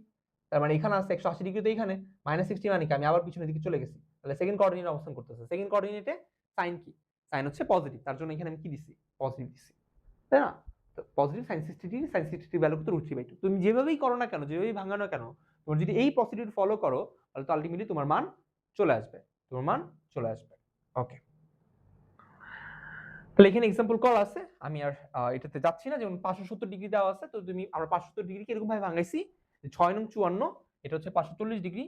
Speaker 1: তার মানে এখানে আছে 180 ডিগ্রি, তো এখানে -60 মানে কি? আমি আবার পিছনের দিকে চলে গেছি। তাহলে সেকেন্ড কোঅর্ডিনেটে অবস্থান করতেছে। সেকেন্ড কোঅর্ডিনেটে সাইন কি? সাইন হচ্ছে পজিটিভ, তার জন্য এখানে আমি কি দিছি? পজিটিভ দিছি, তাই না? তো positive sin 60 degree, sin 60 value কত? √3/2। তুমি যেভাবেই করো না কেন, যেভাবেই ভাঙানো কেন, তোমার যদি এই প্রসিডিউর ফলো করো, তাহলে তো আলটিমেটলি তোমার মান চলে আসবে। তোমার মান চলে আসবে। ওকে, তাহলে এখানে এক্সাম্পল কল আছে, আমি আর এটাতে যাচ্ছি না। যেমন 570 ডিগ্রি দেওয়া আছে, তো তুমি আমরা 570 ডিগ্রি কিরকম ভাবে ভাঙাইছি, 6 নং 54 এটা হচ্ছে 540 ডিগ্রি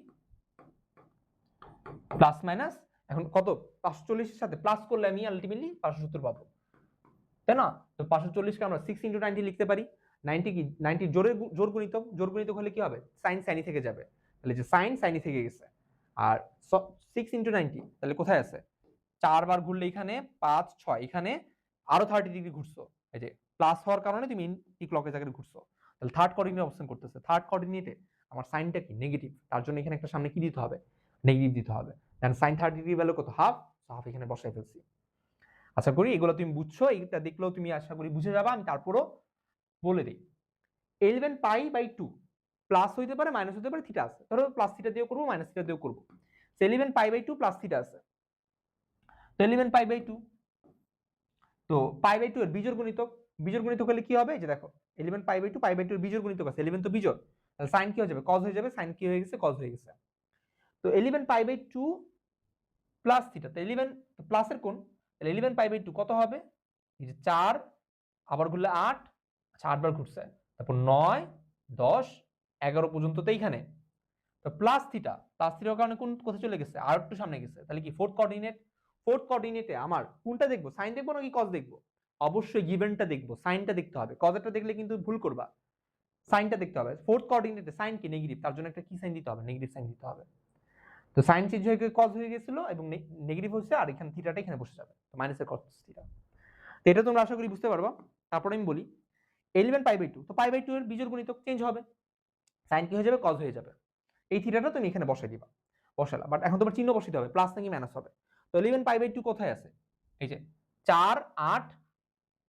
Speaker 1: প্লাস মাইনাস, এখন কত 540 এর সাথে প্লাস করলে আমি আলটিমেটলি 570 পাবো, তাই না? তো 540 কে আমরা 6 × 90 লিখতে পারি। 90 কি 90 জোর গুণিতক হলে কি হবে, সাইন সাইনি থেকে যাবে, তাহলে যে সাইন সাইনি থেকে গেছে। আর 6 × 90 তাহলে কোথায় আছে, 4 বার ঘুরলে এখানে 5 6, এখানে আরো 30 ডিগ্রি ঘুরছো, এই যে প্লাস হওয়ার কারণে তুমি এন্টি ক্লকের জায়গায় ঘুরছো, তাহলে থার্ড কোঅর্ডিনেটে অবস্থান করতেছে। থার্ড কোঅর্ডিনেটে আমার সাইনটা কি নেগেটিভ, তার জন্য এখানে একটা সামনে কি দিতে হবে, নেগেটিভ দিতে হবে। দেন সাইন 30 ডিগ্রি ভ্যালু কত, হাফ, হাফ এখানে বসাই ফেলছি। আশা করি এগুলো তুমি বুঝছো, এটা দেখলেও তুমি আশা করি বুঝে যাবা। আমি তারপরও বলে দিই, 11 পাই বাই 2 প্লাস হইতে পারে মাইনাস হতে পারে, থিটা আছে, ধরো প্লাস থিটা দিয়েও করবো মাইনাস থিটা দিয়েও করবো। 11 পাই বাই 2 প্লাস থিটা আছে, তো 11 পাই বাই 2, তো পাই বাই 2 এর বিজোড় গুণিতক হলে কি হবে, যে দেখো 11 পাই বাই 2 এর বিজোড় গুণিতক আছে, 11 তো বিজোড়, তাহলে সাইন কি হয়ে যাবে, কজ হয়ে যাবে, সাইন কি হয়ে গেছে, কজ হয়ে গেছে। তো 11 পাই বাই 2 প্লাস থিটা, তো 11 প্লাসের কোণ, তাহলে 11 পাই বাই 2 কত হবে, এই যে 4 আবার ঘুরলে 8, আচ্ছা 8 বার ঘুরছে, তারপর 9 10 11 পর্যন্ত, তো এইখানে তো প্লাস থিটার কারণে কোন কোথায় চলে গেছে, আর একটু সামনে গেছে, তাহলে কি ফোর্থ কোঅর্ডিনেটে আমার কোনটা দেখবো, সাইন দেখবো নাকি কজ দেখবো, অবশ্যই গিভেনটা দেখবো, সাইনটা দেখতে হবে, কজটা দেখলে কিন্তু ভুল করবা, সাইনটা দেখতে হবে। ফোর্থ কোঅর্ডিনেটে সাইন কি নেগেটিভ, তার জন্য একটা কি সাইন দিতে হবে, নেগেটিভ সাইন দিতে হবে। তো সাইন চেঞ্জ হয়ে গিয়ে কজ হয়ে গেছিল এবং নেগেটিভ হচ্ছে, আর এখানে থিটাটা এখানে বসে যাবে, তো মাইনাসের কজ থিটা। তো এটা তোমরা আশা করি বুঝতে পারবা। তারপরে আমি বলি 11 পাই বাই 2, তো পাই বাই 2 এর বিজোড় গুণিতক চেঞ্জ হবে, সাইন কি হয়ে যাবে, কজ হয়ে যাবে। এই থিটাটা তুমি এখানে বসাই দিবা, বসালা, বাট এখন তোমার চিহ্ন বসাইতে হবে, প্লাস নাকি মাইনাস হবে। তো 11 পাই বাই 2 কোথায় আছে, এই যে 4 8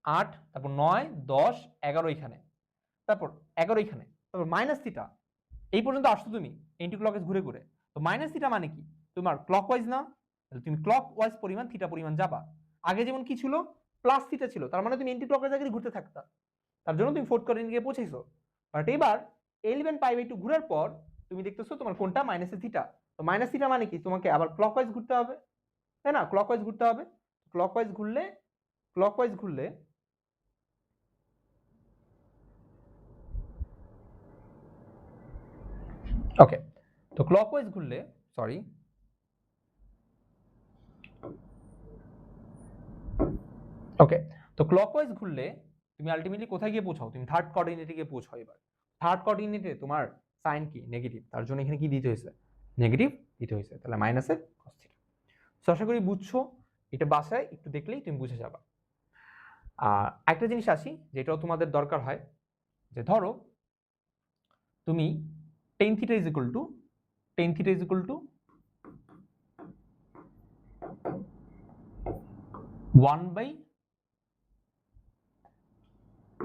Speaker 1: 8, তারপর 9 10 11 এখানে, তারপর 11 এখানে, তারপর মাইনাস থিটা, এই পর্যন্ত আসছো তুমি এন্টি ক্লকওয়াইজ ঘুরে ঘুরে। তো মাইনাস থিটা মানে কি, তোমার ক্লকওয়াইজ না, তাহলে তুমি ক্লকওয়াইজ পরিমাণ থিটা পরিমাণ যাবা। আগে যেমন কি ছিল, প্লাস থিটা ছিল, তার মানে তুমি এন্টি ক্লকওয়াইজ আগে ঘুরতে থাকতা, তার জন্য তুমি ফোর্থ কোঅর্ডিনেটে গিয়ে পৌঁছাইছো। বাট এবার 11 পাই বাই 2 ঘুরার পর তুমি দেখতেছো তোমার কোনটা মাইনাস থিটা, তো মাইনাস থিটা মানে কি, তোমাকে আবার ক্লকওয়াইজ ঘুরতে হবে, তাই না, ক্লকওয়াইজ ঘুরতে হবে। ক্লকওয়াইজ ঘুরলে ওকে, তো ক্লকওয়াইজ ঘুরলে সরি ওকে, তো ক্লকওয়াইজ ঘুরলে তুমি আলটিমেটলি কোথায় গিয়ে পৌঁছাও, তুমি থার্ড কোঅর্ডিনেটে গিয়ে পৌঁছাও। এবার থার্ড কোঅর্ডিনেটে তোমার সাইন কি নেগেটিভ, তার জন্য এখানে কি দিতে হয়েছে, নেগেটিভ দিতে হয়েছে, তাহলে মাইনাসের cos থিটা। সো আশা করি বুঝছো, এটা বাসায় একটু দেখলেই তুমি বুঝে যাবা। একটা জিনিস আসি যেটাও তোমাদের দরকার হয়, যে ধরো তুমি tan theta is equal to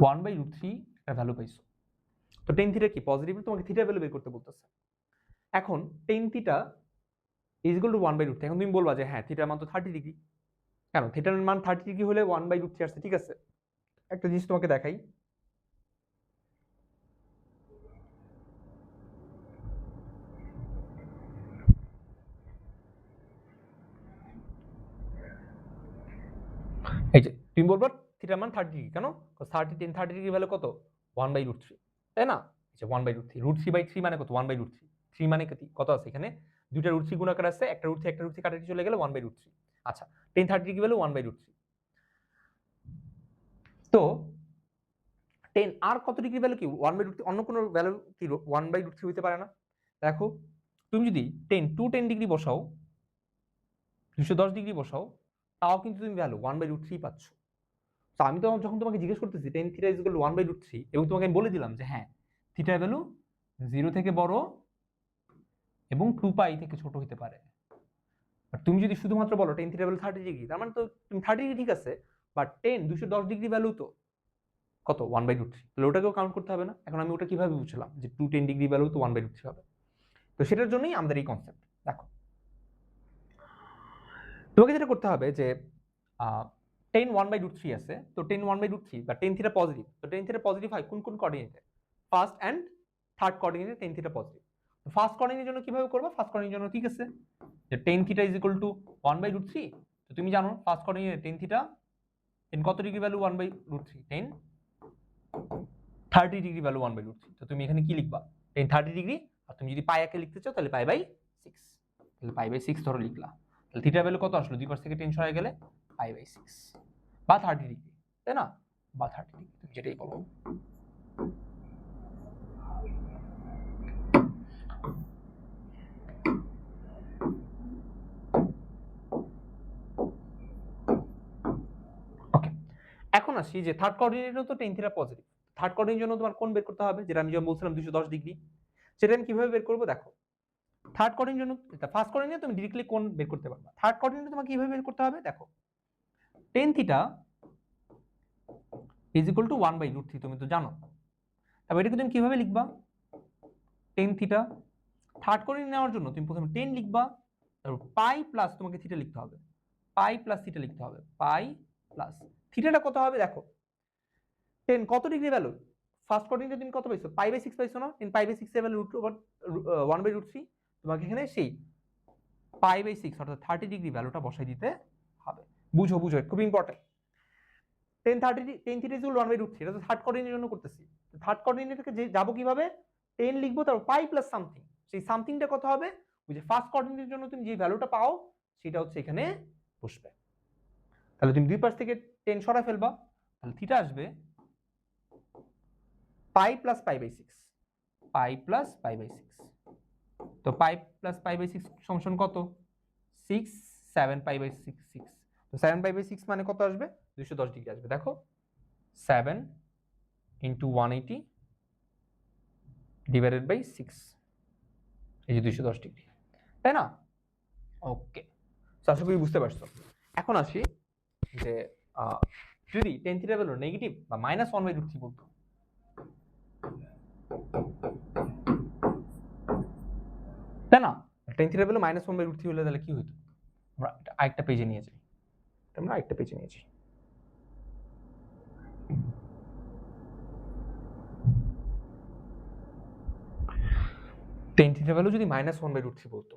Speaker 1: 1/√3 একটা ভ্যালু পাইছো। তো tan থিটা কি পজিটিভ, তোমাকে থিটা ভ্যালু বের করতে বলতেছে। এখন tan theta is equal to 1/√3, এখন তুমি বলবা যে হ্যাঁ থিটার মান তো 30 ডিগ্রি, কেন থিটার মান 30 ডিগ্রি হলে 1/√3 আসছে, ঠিক আছে। একটা জিনিস তোমাকে দেখাই, এই যে তুমি বলবা থিটার মান 30 ডিগ্রি, কেন 30 ডিগ্রি ভ্যালু কত, 1/√3, তাই না, আচ্ছা 1/√3, √3/3 মানে কত, 1/√3, 3 মানে কত আছে এখানে, দুইটা √3 গুণাকার আছে, একটা √3 কাটাকাটি চলে গেলে 1/√3, আচ্ছা tan 30 ডিগ্রি ভ্যালু 1/√3। তো tan আর কত ডিগ্রি ভ্যালু কি 1/√3, অন্য কোনো ভ্যালু কি 1/√3 হইতে পারে না। দেখো তুমি যদি tan 210 ডিগ্রি বসাও, 210 ডিগ্রি বসাও, তাও কিন্তু তুমি ভ্যালু 1/√3 পাচ্ছ। তো আমি তো যখন তোমাকে জিজ্ঞেস করতেছি tan theta is equal to 1/√3 এবং তোমাকে আমি বলে দিলাম যে হ্যাঁ থিটার ভ্যালু 0 থেকে বড় এবং 2π থেকে ছোট হতে পারে, আর তুমি যদি শুধুমাত্র বলো tan থিটার ভ্যালু 30 ডিগ্রি, তার মানে তো তুমি 30 ডিগ্রি ঠিক আছে, বাট tan 210 ডিগ্রি ভ্যালু তো কত 1/√3, তাহলে ওটাকেও কাউন্ট করতে হবে না। এখন আমি ওটা কিভাবে বুঝলাম যে 210 ডিগ্রি ভ্যালু তো 1/√3 হবে, তো সেটার জন্যই আমাদের এই কনসেপ্ট। দেখো তোমাকে যেটা করতে হবে যে tan 1/√3 আছে, তো tan 1/√3 বা tan থিটা পজিটিভ, তো tan থিটা পজিটিভ হয় কোন কোন কোঅর্ডিনেটে, ফার্স্ট এন্ড থার্ড কোঅর্ডিনেটে tan থিটা পজিটিভ। ফার্স্ট কোঅর্ডিনেটের জন্য কিভাবে করবো? ফার্স্ট কোঅর্ডিনেটের জন্য ঠিক আছে যে tan theta is equal to 1/√3। তো তুমি জানো ফার্স্ট কোঅর্ডিনেটে tan থিটা কত degree value 1/√3 tan 30 degree value 1/√3। তো তুমি এখানে কি লিখবা? tan 30 ডিগ্রি, আর তুমি যদি পাই একে লিখতে চাও তাহলে পাই/6, তাহলে পাই/6 ধরো লিখলা। তাহলে থিটা ভ্যালু কত আসলো? দুই পাশ থেকে tan সরে গেলে পাই/6 বা 30 ডিগ্রি, তাই না? বা 30 ডিগ্রি, তুমি যেটাই বলো। ওকে, এখন আসি যে থার্ড কোঅর্ডিনেটও তো tan থিটা পজিটিভ। থার্ড কোঅর্ডিনেটের জন্য তোমার কোণ বের করতে হবে, যেটা আমি যেমন বলছিলাম 210 ডিগ্রি। সেটা আমি কিভাবে বের করব? দেখো, থার্ড কোঅর্ডিনেটের জন্য ফার্স্ট কোঅর্ডিনেটে তুমি ডাইরেক্টলি কোণ বের করতে পারবা। থার্ড কোঅর্ডিনেটে তোমাকে কিভাবে বের করতে হবে? দেখো, tan theta is equal to 1/√3, তুমি তো জানো। তারপর এটাকে তুমি কিভাবে লিখবা? tan থিটা থার্ড কোঅর্ডিনেট নেওয়ার জন্য তুমি প্রথমে tan লিখবা, তারপর পাই প্লাস তোমাকে থিটা লিখতে হবে, পাই প্লাস থিটা লিখতে হবে, পাই প্লাস থিটাটা কত হবে? দেখো, tan কত ডিগ্রি ভ্যালু? ফার্স্ট কোঅর্ডিনেটে তুমি কত পাইছো? পাই/6 পাইছো না? tan পাই/6 এর ভ্যালু √1/√3। তোমাকে এখানে সেই পাই/6 অর্থাৎ 30 ডিগ্রি ভ্যালুটা বসাই দিতে হবে। বুঝো বুঝো, খুব ইম্পর্টেন্ট। tan থিটা ইজ 1/√3, এটা তো থার্ড কোঅর্ডিনেটের জন্য করতেছি। থার্ড কোঅর্ডিনেটকে যাবো কিভাবে? tan লিখবো, তারপর পাই প্লাস সামথিং। সেই সামথিংটা কত হবে? ওই যে ফার্স্ট কোঅর্ডিনেটের জন্য তুমি যে ভ্যালুটা পাও সেটা হচ্ছে এখানে বসবে। তাহলে তুমি দুই পাশ থেকে tan সরায় ফেলবা, তাহলে থিটা আসবে পাই প্লাস পাই/6, পাই প্লাস পাই/6। তো পাই প্লাস পাই/6 সমান কত? 6, 7 পাই/6, 6। তো 7 পাই/6 মানে কত আসবে? 210 ডিগ্রি আসবে। দেখো, 7 ইন্টু 180 ডিভাইডেড বাই 6, এই যে 210 ডিগ্রি, তাই না? ওকে, আশা করি বুঝতে পারছো। এখন আসি যে যদি tan থিটা ভ্যালু নেগেটিভ বা -1/√3 বলতো, তাই না? tan থিটা ভ্যালু -1/√3 হলে তাহলে কি হতো? আমরা আরেকটা পেজে নিয়ে যাই, আমরা আরেকটা পেজে নিয়ে যাই। tan থিটা ভ্যালু যদি -1/√3 বলতো,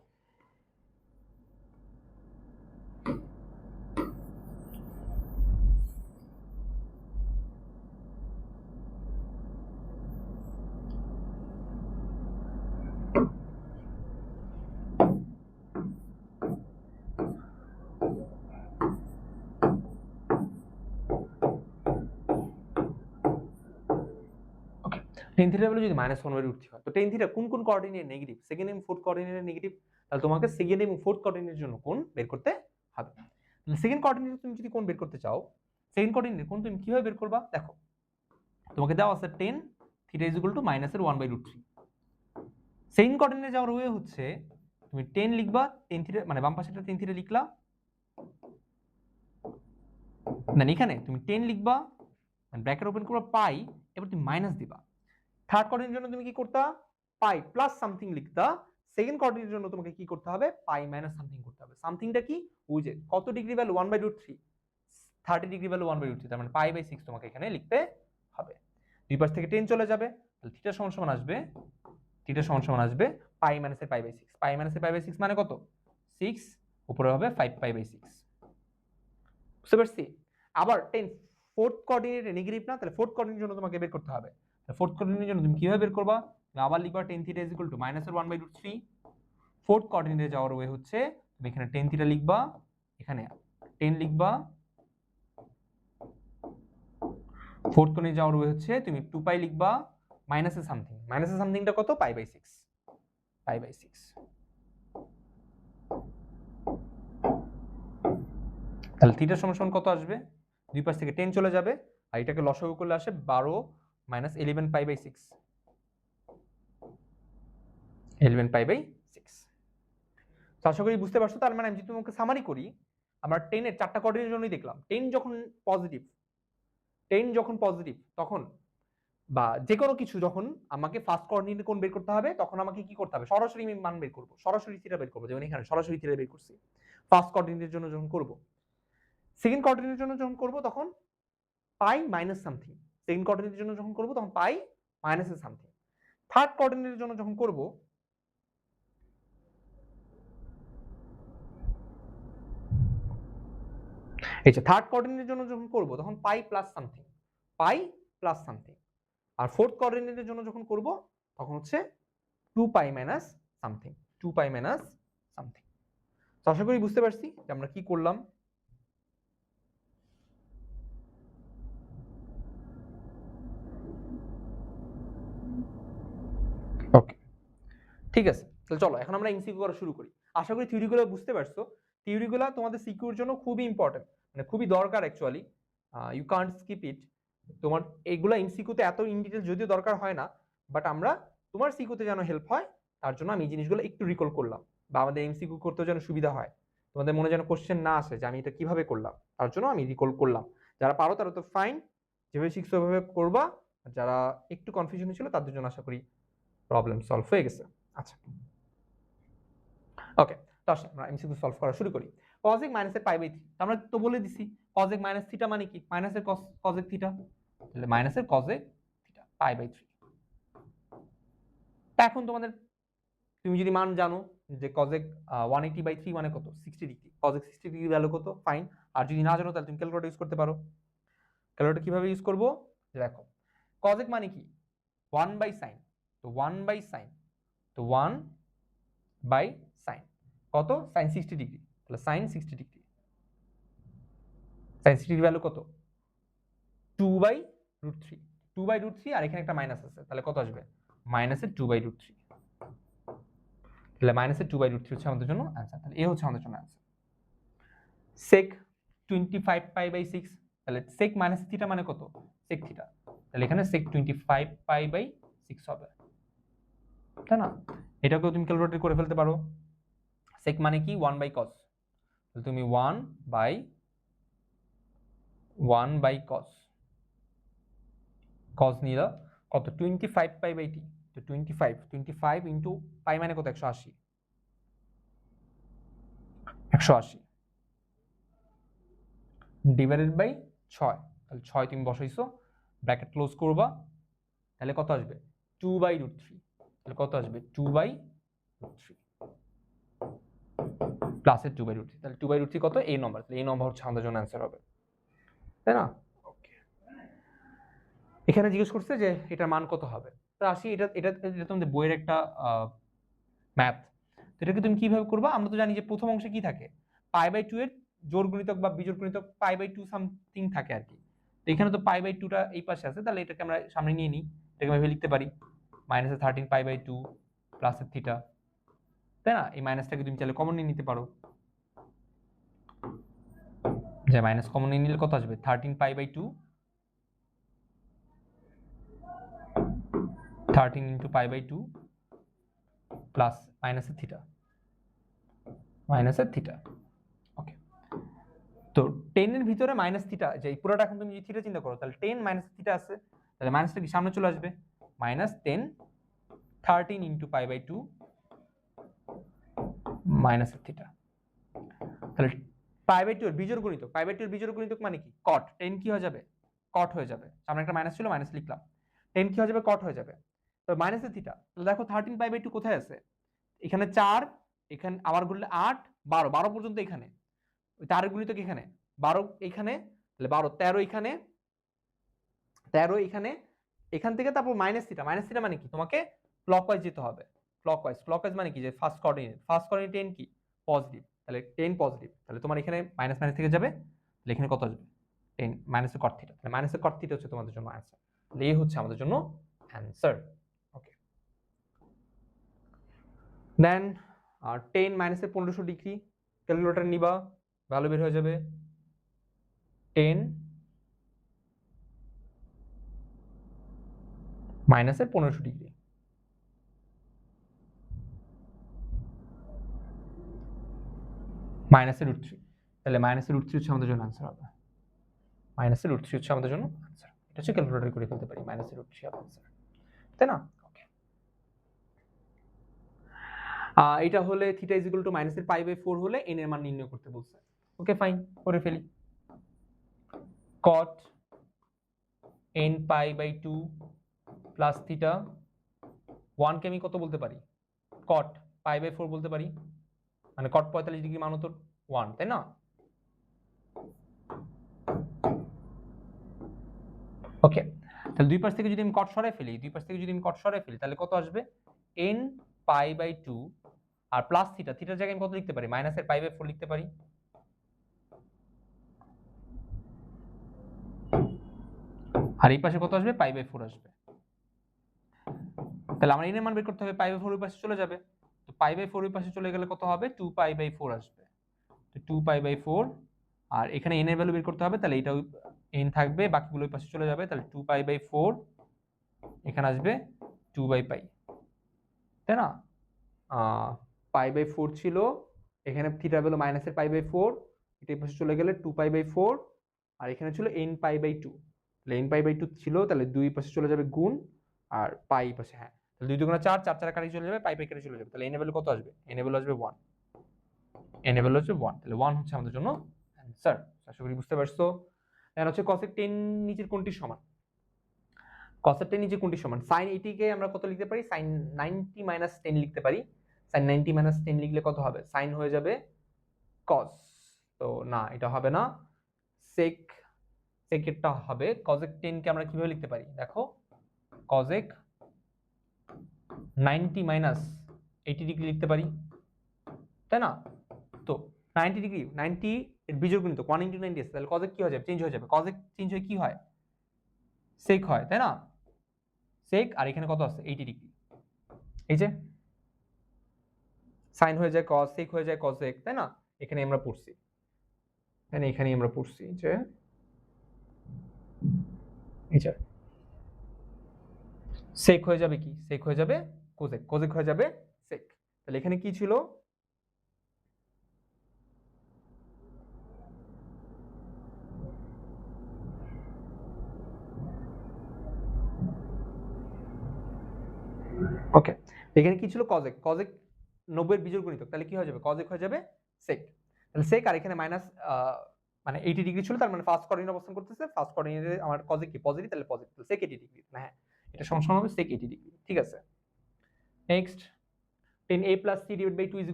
Speaker 1: tan থিটা ভ্যালু যদি -1/√3 হয়, তো tan থিটা কোন কোন কোঅর্ডিনেট নেগেটিভ? সেকেন্ড এবং ফোর্থ কোঅর্ডিনেট নেগেটিভ। তাহলে তোমাকে সেকেন্ড এবং ফোর্থ কোঅর্ডিনেটের জন্য কোণ বের করতে হবে। সেকেন্ড কোঅর্ডিনেটে তুমি যদি কোণ বের করতে চাও, সেকেন্ড কোঅর্ডিনেট কোণ তুমি কিভাবে বের করবা? দেখো, তোমাকে দেওয়া আছে tan theta is equal to -1/√3। Second কোঅর্ডিনেটে যাওয়ার ওয়ে হচ্ছে তুমি tan লিখবা, tan থিটা মানে বাম পাশেটা tan থিটা লিখলা, দেন এখানে তুমি tan লিখবা, ব্র্যাকেট ওপেন করবা, পাই, এবার তুমি মাইনাস দিবা। থার্ড কোঅর্ডিনেটের জন্য তুমি কি করতা? পাই প্লাস সামথিং লিখতা। সেকেন্ড কোঅর্ডিনেটের জন্য তোমাকে কি করতে হবে? পাই মাইনাস সামথিং করতে হবে। সামথিংটা কি? ওই যে কত ডিগ্রি ভ্যালু 1/√3, 30 ডিগ্রি ভ্যালু 1/√3, তার মানে পাই/6 তোমাকে এখানে লিখতে হবে। দুই পাশ থেকে 10 চলে যাবে, তাহলে থিটা সমান সমান আসবে, থিটা সমান সমান আসবে পাই মাইনাসের পাই/6। পাই মাইনাসের পাই/6 মানে কত? 6, উপরে হবে 5 পাই/6। বুঝতে পারছি? আবার 10 ফোর্থ কোঅর্ডিনেটে নেগেটিভ না, তাহলে ফোর্থ কোঅর্ডিনেটের জন্য তোমাকে বের করতে হবে। ফোর্থ কোঅর্ডিনেটের জন্য তুমি কিভাবে বের করবা? আবার লিখবা tan theta is equal to -1/√3। Fourth কোঅর্ডিনেটে যাওয়ার ওয়ে হচ্ছে তুমি এখানে tan থিটা লিখবা, এখানে 10 লিখবা। ফোর্থ কোঅর্ডিনেটে যাওয়ার ওয়ে হচ্ছে তুমি 2 পাই লিখবা, মাইনাসে সামথিং, মাইনাসে সামথিংটা কত? পাই/6, পাই/6। তাহলে থিটা সমান কত আসবে? দুই পাশ থেকে 10 চলে যাবে, আর এটাকে লসাগু করলে আসে 12 মাইনাস 11 পাই/6, 11 পাই/6। তো আশা করি বুঝতে পারছো। তার মানে আমি যদি তোমাকে সামারি করি, আমরা 10 এর চারটা কোঅর্ডিনেটের জন্যই দেখলাম। 10 যখন পজিটিভ, 10 যখন পজিটিভ তখন বা যে কোনো কিছু যখন আমাকে ফার্স্ট কোঅর্ডিনেটে কোণ বের করতে হবে, তখন আমাকে কি করতে হবে? সরাসরি আমি মান বের করব, সরাসরি থিটা বের করব। যেমন এখানে সরাসরি থিটা বের করছি ফার্স্ট কোঅর্ডিনেটের জন্য যখন করব। সেকেন্ড কোঅর্ডিনেটের জন্য যখন করব তখন পাই মাইনাস সামথিং। সেকেন্ড কোঅর্ডিনেটের জন্য যখন করব তখন পাই মাইনাস সামথিং। থার্ড কোঅর্ডিনেটের জন্য যখন করব এই যে থার্ড কোঅর্ডিনেটের জন্য যখন করব তখন pi plus something, pi plus something. আর ফোর্থ কোঅর্ডিনেটের জন্য যখন করব তখন হচ্ছে 2 pi minus something, 2 pi minus something. তো আশা করি বুঝতে পারছি যে আমরা কি করলাম। ওকে, ঠিক আছে, তাহলে চলো এখন আমরা এমসিকিউ করা শুরু করি। আশা করি থিওরিগুলো বুঝতে পারছো। থিওরিগুলো তোমাদের সিকিউর জন্য খুবই ইম্পর্টেন্ট, মানে খুবই দরকার actually, you can't skip it. তোমার এইগুলো এমসিকিউতে এত ইন ডিটেল যদিও দরকার হয় না, বাট আমরা তোমার সিকিউতে যেন হেল্প হয় তার জন্য আমি এই জিনিসগুলো একটু রিকল করলাম, বা আমাদের এমসিকিউ করতেও যেন সুবিধা হয়, তোমাদের মনে যেন কোশ্চেন না আসে যে আমি এটা কিভাবে করলাম, তার জন্য আমি রিকল করলাম। যারা পারো তারা তো ফাইন, যেভাবে শিখছো ওভাবে করবা। যারা একটু কনফিউশন ছিল তাদের জন্য আশা করি প্রবলেম সলভ হয়ে গেছে। আচ্ছা, ওকে, তো আসলে আমরা এমসিকিউ সলভ করা শুরু করি। cosec মাইনাসের পাই বাই 3 আমরা তো বলে দিছি cosec মাইনাস থিটা মানে কি, মাইনাসের cosec থিটা, তাহলে মাইনাসের cosec থিটা পাই বাই 3। এখন তোমাদের, তুমি যদি মান জানো যে cosec 180 বাই 3 মানে কত, 60 ডিগ্রি, cosec 60 ডিগ্রি ভ্যালু কত, ফাইন। আর যদি না জানো তাহলে তুমি ক্যালকুলেটর ইউজ করতে পারো। ক্যালকুলেটর কিভাবে ইউজ করব, দেখো cosec মানে কি 1 বাই sin, তো 1 বাই sin, তো 1 বাই sin কত, sin 60 ডিগ্রি, তাহলে sin 60 degree, sin 60 degree value কত 2 বাই রুট 3, 2 বাই রুট 3, আর এখানে একটা মাইনাস আছে তাহলে কত আসবে মাইনাসের 2 বাই রুট 3, তাহলে মাইনাসের 2 বাই রুট 3 হচ্ছে আমাদের জন্য आंसर। তাহলে এ হচ্ছে আমাদের জন্য आंसर। sec 25 পাই বাই 6, তাহলে sec মাইনাস থিটা মানে কত, sec থিটা, তাহলে এখানে sec 25 পাই বাই 6 হবে, তাই না? এটাকেও তুমি ক্যালকুলেটর করে ফেলতে পারো। sec মানে কি 1 বাই cos, তাহলে তুমি 1 বাই cos, cos নিলা কত 25 পাই বাই t, তো 25 ইনটু পাই মানে কত 180, 180 ডিভাইডেড বাই 6, তাহলে 6 তুমি বসাইছো, ব্র্যাকেট ক্লোজ করবা, তাহলে কত আসবে 2 বাই রুট 3, তাহলে কত আসবে 2 বাই রুট 3 প্লাসের 2 বাই রুট 3, তাহলে 2 বাই রুট 3 কত, এই নম্বর, তাহলে এই নম্বর হচ্ছে আমাদের জন্য आंसर হবে, তাই না? ওকে, এখানে জিজ্ঞেস করছে যে এটার মান কত হবে, তো আসি এটা এটা এটা তোমাদের বইয়ের একটা ম্যাথ। তো এটাকে তুমি কিভাবে করবা, আমরা তো জানি যে প্রথম অংশে কি থাকে, পাই বাই 2 এর জোড় গুণিতক বা বিজোড় গুণিতক পাই বাই 2 সামথিং থাকে আর কি। তো এখানে তো পাই বাই 2 টা এই পাশে আছে, তাহলে এটাকে আমরা সামনে নিয়ে নিই, এটাকে আমি লিখতে পারি মাইনাসের 13 পাই বাই 2 প্লাসের থিটা, তাই না? এই মাইনাসটাকে তুমি চাইলে কমন নিয়ে নিতে পারো, যে মাইনাস কমন নিয়ে নিলে কত আসবে 13 pi by 2, 13 into pi by 2 plus মাইনাসের থিটা, ওকে। তো 10 এর ভিতরে মাইনাস থিটা, যে পুরোটা এখন তুমি যদি থিটা চিন্তা করো তাহলে 10 মাইনাস থিটা আছে, তাহলে মাইনাসটা কি সামনে চলে আসবে, মাইনাস 10 13 ইনটু পাই বাই 2 মাইনাসের থিটা, তাহলে পাই বাই 2 এর বিজোড় গুণিতক, পাই বাই 2 এর বিজোড় গুণিতক মানে কি cot, 10 কি হয়ে যাবে cot হয়ে যাবে, সামনে একটা মাইনাস ছিল মাইনাস লিখলাম, 10 কি হয়ে যাবে cot হয়ে যাবে, তো মাইনাসের থিটা, তাহলে দেখো 13 পাই বাই 2 কোথায় আছে, এখানে 4, এখানে আবার গুণলে 8 12, 12 পর্যন্ত এখানে, ওই 4 এর গুণিতক এখানে 12 এখানে, তাহলে 12 13 এখানে, 13 এখানে, এখান থেকে তারপর মাইনাস থিটা, মানে কি তোমাকে ক্লকওয়াইজ যেতে হবে, ক্লকওয়াইজ মানে কি যে ফার্স্ট কোঅর্ডিনেট 10 কি পজিটিভ, তাহলে 10 পজিটিভ, তাহলে তোমার এখানে মাইনাস মাইনাস থেকে যাবে, তাহলে এখানে কত আসবে 10 মাইনাসের কট থিটা, তাহলে মাইনাসের কট থিটা হচ্ছে তোমাদের জন্য आंसर, তাহলে এই হচ্ছে আমাদের জন্য आंसर। ওকে, দেন 10 মাইনাসের 1500 ডিগ্রি, ক্যালকুলেটর নিবা, ভ্যালু বের হয়ে যাবে 10 মাইনাসের 1500 ডিগ্রি, মাইনাসের রুট 3, তাহলে মাইনাসের রুট 3 হচ্ছে আমাদের জন্য आंसर হবে, মাইনাসের রুট 3 হচ্ছে আমাদের জন্য आंसर, এটা হচ্ছে ক্যালকুলেটর করে ফেলতে পারি, মাইনাসের রুট 3 হবে आंसर, তাই না? ওকে, এটা হলে থিটা ইজ ইকুয়াল টু মাইনাসের পাই বাই 4 হলে n এর মান নির্ণয় করতে বলছে। ওকে ফাইন, করে ফেলি, cot n pi by 2 plus theta, 1 কে আমি কত বলতে পারি, cot পাই বাই 4 বলতে পারি, মানে cot 45 ডিগ্রি মান তো 1, তাই না? ওকে, তাহলে দুই পাশ থেকে যদি আমি কট সরাই ফেলি, তাহলে কত আসবে? n π/2 আর প্লাস থিটা, থিটার জায়গায় আমি কত লিখতে পারি? মাইনাসের π/4 লিখতে পারি। আর এই পাশে কত আসবে? π/4 আসবে। তাহলে আমার n এর মান বের করতে হবে, π/4 ওই পাশে চলে যাবে, তো π/4 ওই পাশে চলে গেলে কত হবে? 2π/4 আসবে। তো 2π/4, আর এখানে n এর ভ্যালু বের করতে হবে, তাহলে এটা n থাকবে, বাকিগুলো ওই পাশে চলে যাবে, তাহলে 2π/4 এখানে আসবে 2/π, তাই না? π/4 ছিল, এখানে থিটা ভ্যালু মাইনাসের π/4, এটা এই পাশে চলে গেলে 2π/4, আর এখানে ছিল n π/2, তাহলে n π/2 ছিল, তাহলে দুই পাশে চলে যাবে গুণ, আর পাই পাশে, হ্যাঁ, তাহলে 2 2 4, 4 4 কাটি চলে যাবে, পাই কেটে চলে যাবে, তাহলে n এর ভ্যালু কত আসবে? n এর ভ্যালু আসবে 1, তাহলে 1 হচ্ছে আমাদের জন্য অ্যানসার। আশা করি বুঝতে পারছো। এখন হচ্ছে cosec 10 নিচের কোনটি সমান? cosec 10 নিচে কোনটি সমান? sin 80 কে আমরা কত লিখতে পারি? sin 90 - 10 লিখতে পারি। sin 90 - 10 লিখলে কত হবে? sin হয়ে যাবে cos, তো না, এটা হবে না। sec এরটা হবে। cosec 10 কে আমরা কিভাবে লিখতে পারি? দেখো, cosec 90 - 80 ডিগ্রি লিখতে পারি, তাই না? তো 90 ডিগ্রি, 90 এর বিজোড় গুণিতক 1 * 90 আছে, তাহলে cosec কি হয়ে যাবে? চেঞ্জ হয়ে যাবে। cosec চেঞ্জ হয়ে কি হয়? sec হয়, তাই না? sec, আর এখানে কত আছে? 80 ডিগ্রি। এই যে sin হয়ে যায় cos, sec হয়ে যায় cosec, তাই না? এখানে আমরা পড়ছি, যে এই যে sec হয়ে যাবে কি? sec হয়ে যাবে cosec, cosec হয়ে যাবে sec। তাহলে এখানে কি ছিল? ওকে, এখানে কি ছিল? cosec, cosec 90 এর বিজোড় গুণিতক, তাহলে কি হয়ে যাবে? cosec হয়ে যাবে sec। তাহলে sec, আর এখানে মাইনাস, মানে 80 ডিগ্রি ছিল, তার মানে ফার্স্ট কোঅর্ডিনেট অবস্থান করতেছে, ফার্স্ট কোঅর্ডিনেটে আমার cosec কি? পজিটিভ, তাহলে পজিটিভ, তাহলে sec 80 ডিগ্রি। হ্যাঁ, এটা সমান হবে sec 80 ডিগ্রি, ঠিক আছে। নেক্সট, 10a + c /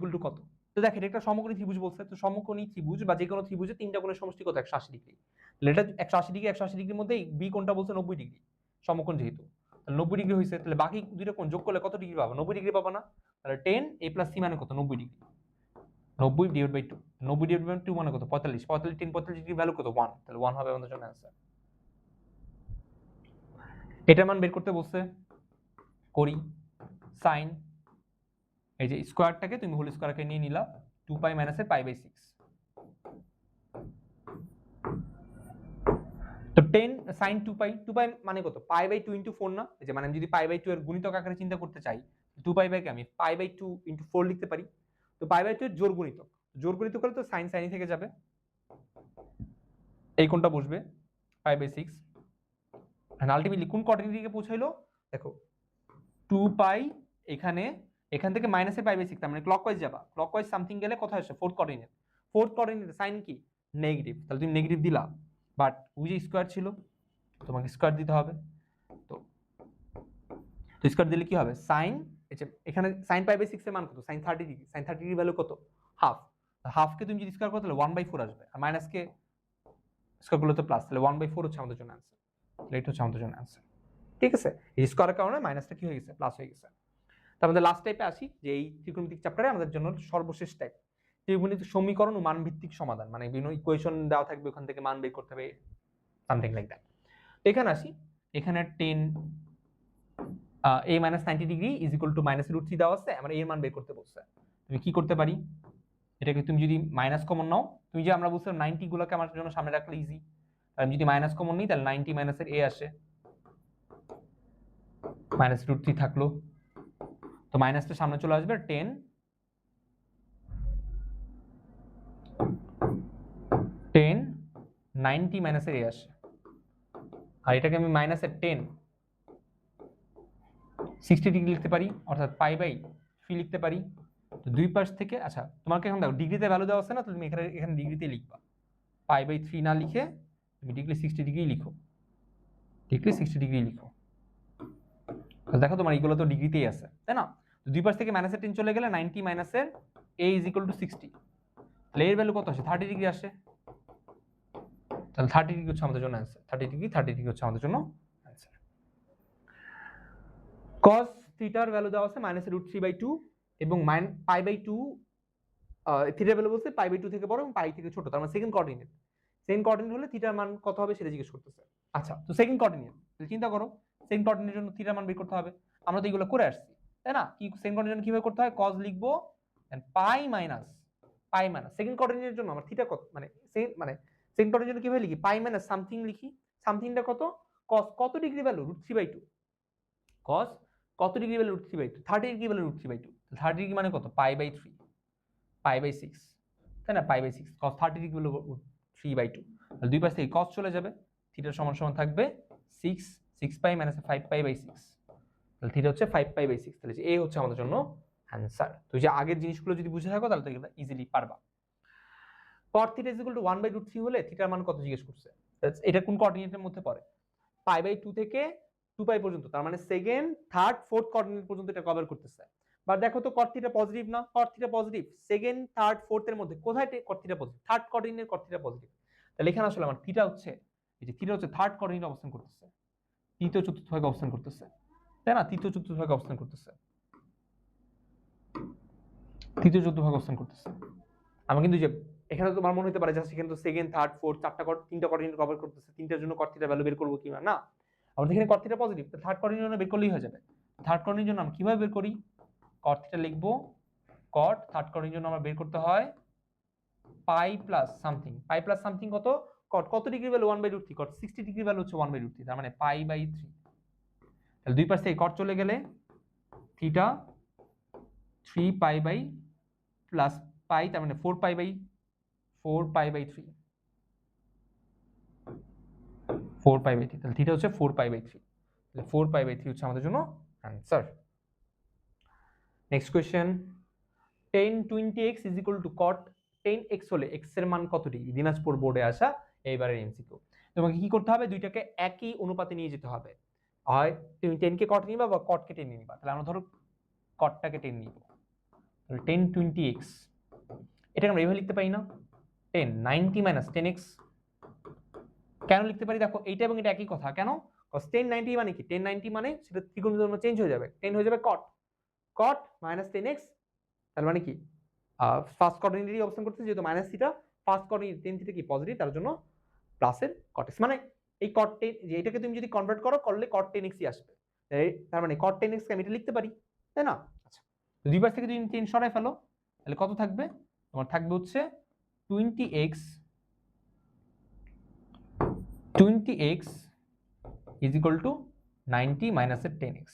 Speaker 1: 2 = কত? তো দেখেন, এটা একটা সমকোণী ত্রিভুজ বলছে, তো সমকোণী ত্রিভুজ বা যে কোনো ত্রিভুজে তিনটা কোণের সমষ্টি কত? 180 ডিগ্রি। তাহলে এটা 180 ডিগ্রি, 180 ডিগ্রির মধ্যে বি কোণটা বলছে 90 ডিগ্রি, সমকোণ যেহেতু, তাহলে 90 ডিগ্রি হইছে, তাহলে বাকি দুইটা কোণ যোগ করলে কত ডিগ্রি পাবো? 90 ডিগ্রি পাবো না? তাহলে 10a + c মানে কত? 90 ডিগ্রি। 90 / 2, 90 / 2 মানে কত? 45, 45, 10 45 ডিগ্রি ভ্যালু কত? 1, তাহলে 1 হবে আমাদের জন্য অ্যানসার। এটার মান বের করতে বলছে, করি। sin, এই যে স্কয়ারটাকে তুমি হোল স্কয়ারকে নিয়ে নিলা, 2π - π/6, তো 10 sin 2π, 2π মানে কত? π/2 * 4 না? এই যে মানে আমি যদি π/2 এর গুণিতক আকারে চিন্তা করতে চাই, 2π কে আমি π/2 * 4 লিখতে পারি, তো π/2 এর জোড় গুণিতক, জোড় গুণিতক করলে তো sin sin থেকে যাবে, এই কোণটা বসবে π/6, এন্ড আলটিমেটলি কোন কোঅর্ডিনেটে গিয়ে পৌঁছাইলো? দেখো, 2π, এখান থেকে মাইনাসে π/6, তার মানে ক্লকওয়াইজ যাবা, ক্লকওয়াইজ সামথিং গেলে কোথায় আসে? ফোর্থ কোঅর্ডিনেট সাইন কি? নেগেটিভ, তাহলে তুমি নেগেটিভ দিলা, বাট ওই যে স্কয়ার ছিল, তোমাকে স্কয়ার দিতে হবে, তো স্কয়ার দিলে কি হবে? সাইন, এখানে সাইন π/6 এর মান কত? Sine 30 degree, sine 30 degree value কত? হাফ, হাফ কে তুমি যদি স্কয়ার করো তাহলে 1/4 আসবে, আর মাইনাস কে স্কয়ার করলে তো প্লাস, তাহলে 1/4 হচ্ছে আমাদের জন্য অ্যানসার, তাহলে এটা হচ্ছে আমাদের জন্য অ্যানসার, ঠিক আছে। এই স্কয়ারের কারণে মাইনাসটা কি হয়ে গেছে? প্লাস হয়ে গেছে। তার মধ্যে লাস্ট টাইপে আসি, যে এই ত্রিকোণমিতিক চ্যাপ্টারে আমাদের জন্য সর্বশেষ টাইপ, ত্রিকোণমিতিক সমীকরণ ও মান ভিত্তিক সমাধান, মানে বিভিন্ন ইকুয়েশন দেওয়া থাকবে, ওখান থেকে মান বের করতে হবে, সামথিং লাইক দ্যাট। এখানে আসি, এখানে 10 a - 90 ডিগ্রি = -√3 দেওয়া আছে, আমরা এর মান বের করতে বলছে। তুমি কি করতে পারি? এটাকে তুমি যদি মাইনাস কমন নাও, তুমি যে আমরা বলছিলাম 90 গুলোকে আমার জন্য সামনে রাখলে ইজি, আমি যদি মাইনাস কমন নিই তাহলে 90 মাইনাসের a আসে, -√3 থাকলো, তো মাইনাসটা সামনে চলে আসবে, 10 90 মাইনাসের a আসে, আর এটাকে আমি মাইনাসের 10 60 ডিগ্রি লিখতে পারি, অর্থাৎ π/3 লিখতে পারি। তো দুই পাশ থেকে, আচ্ছা তোমাকে এখন দেখো ডিগ্রিতে ভ্যালু দেওয়া আছে না, তো তুমি এখানে ডিগ্রিতে লিখবা, π/3 না লিখে তুমি ডিগ্রি 60 ডিগ্রি লিখো, ডিগ্রি 60 ডিগ্রি লিখো, দেখো তোমার এইগুলো তো ডিগ্রিতেই আছে, তাই না? তো দুই পাশ থেকে মাইনাসের 10 চলে গেলে 90 মাইনাসের a = 60, তাহলে এর ভ্যালু কত আসে? 30 ডিগ্রি আসে, তাহলে 30 ডিগ্রি হচ্ছে আমাদের জন্য অ্যান্সার। 30 ডিগ্রি হচ্ছে আমাদের জন্য অ্যান্সার। cos থিটার ভ্যালু দেওয়া আছে -√3/2 এবং π/2 থিটার ভ্যালু বলতে π/2 থেকে বড় এবং পাই থেকে ছোট, তার মানে সেকেন্ড কোঅর্ডিনেট। সেকেন্ড কোঅর্ডিনেট হলে থিটার মান কত হবে সেটা জিজ্ঞেস করতেছে। আচ্ছা, তো সেকেন্ড কোঅর্ডিনেট তাহলে চিন্তা করো, সেকেন্ড কোঅর্ডিনেটের জন্য থিটার মান বের করতে হবে। আমরা তো এগুলো করে আসছি, তাই না? কি সেকেন্ড কোঅর্ডিনেটের জন্য কিভাবে করতে হয়? cos লিখবো এন্ড পাই মাইনাস সেকেন্ড কোঅর্ডিনেটের জন্য আমার থিটা কত, মানে সেকেন্ড কোঅর্ডিনেটের জন্য কিভাবে লিখি? পাই মাইনাস সামথিং লিখি। সামথিংটা কত? cos কত ডিগ্রি ভ্যালু? √3/2। cos কত degree value? √3/2। 30 degree value √3/2। 30 degree মানে কত? π/3, π/6, তাই না? π/6 cos 30 ডিগ্রি হলো 3/2। তাহলে দুই পাশ থেকে cos চলে যাবে, থিটা সমান সমান থাকবে 6 6π - 5π/6। তাহলে থিটা হচ্ছে 5π/6। তাহলে এই হচ্ছে আমাদের জন্য অ্যানসার। তো যে আগের জিনিসগুলো যদি বুঝে থাকো তাহলে তো এটা ইজিলি পারবা। cos θ = 1/√3 হলে থিটার মান কত জিজ্ঞেস করছে। এটা কোন কোঅর্ডিনেটের মধ্যে পড়ে? π/2 থেকে 2π পর্যন্ত, তার মানে সেকেন্ড, থার্ড, ফোর্থ কোঅর্ডিনেট পর্যন্ত এটা কভার করতেছে। বাট দেখো তো cot θ পজিটিভ না? cot θ positive second, third, fourth এর মধ্যে কোথায় cot θ positive? Third coordinate cot θ positive. তাহলে এখানে আসলে আমার থিটা হচ্ছে, এই যে থিটা হচ্ছে থার্ড কোঅর্ডিনেট অবস্থান করতেছে, তৃতীয় চতুর্থ ভাগে অবস্থান করতেছে, তাই না? তৃতীয় চতুর্থ ভাগে অবস্থান করতেছে, তৃতীয় চতুর্থ ভাগে অবস্থান করতেছে। আমি কিন্তু যে এখানে তোমার মনে হতে পারে যে সেখানে তো সেকেন্ড, থার্ড, ফোর্থ তিনটা কোঅর্ডিনেট কভার করতেছে, তিনটার জন্য cot θ ভ্যালু বের করব কিনা? না, আমাদের এখানে cot θ পজিটিভ, তো থার্ড কোঅর্ডিনেট জন্য বের করলেই হয়ে যাবে। থার্ড কোঅর্ডিনেট জন্য আমরা কিভাবে বের করি? cot θ লিখবো, cot থার্ড কোঅর্ডিনেট জন্য আমরা বের করতে হয় পাই plus something. Pi plus something কত? cot কত degree value? 1/√3। cot 60 degree value হচ্ছে 1/√3, তার মানে π/3। তাহলে দুই পাশ থেকে cot চলে গেলে থিটা 3π প্লাস পাই, তার মানে 4π/3। 4π/3, তাহলে থিটা হচ্ছে 4π/3। তাহলে 4π/3 হচ্ছে আমাদের জন্য answer. Next question, tan 20x = cot 10x হলে x এর মান কত ডিগ্রি? দিনাজপুর বোর্ডে আসা এইবারের এমসিকিউ। তোমাকে কি করতে হবে? দুইটাকে একই অনুপাতে নিয়ে যেতে হবে। হয় তুমি 10 কে cot নিবা বা cot কে tan নিবা। তাহলে আমরা ধরো cot টাকে tan নিব। তাহলে tan 20x এটাকে আমরা এইভাবে লিখতে পারি না? tan 90 - 10x। কেন লিখতে পারি? দেখো এইটা এবং এটা একই কথা। কেন? cos tan 90 মানে কি? tan 90 মানে সেটা ত্রিকোণের জন্য চেঞ্জ হয়ে যাবে, tan হয়ে যাবে cot - 10x। তার মানে কি ফার্স্ট কোঅর্ডিনেটই অবস্থান করতে, যেহেতু minus theta, first coordinate tan theta কি পজিটিভ, তার জন্য প্লাসের cot x। মানে এই cot 10 যে এটাকে তুমি যদি কনভার্ট করো করলে cot 10x ই আসবে। তার মানে cot 10x কে আমি এটা লিখতে পারি, তাই না? আচ্ছা, দুই পাশ থেকে যদি 10 সরাই ফেলো তাহলে কত থাকবে? তোমার থাকবে হচ্ছে 20x = 90 - 10x।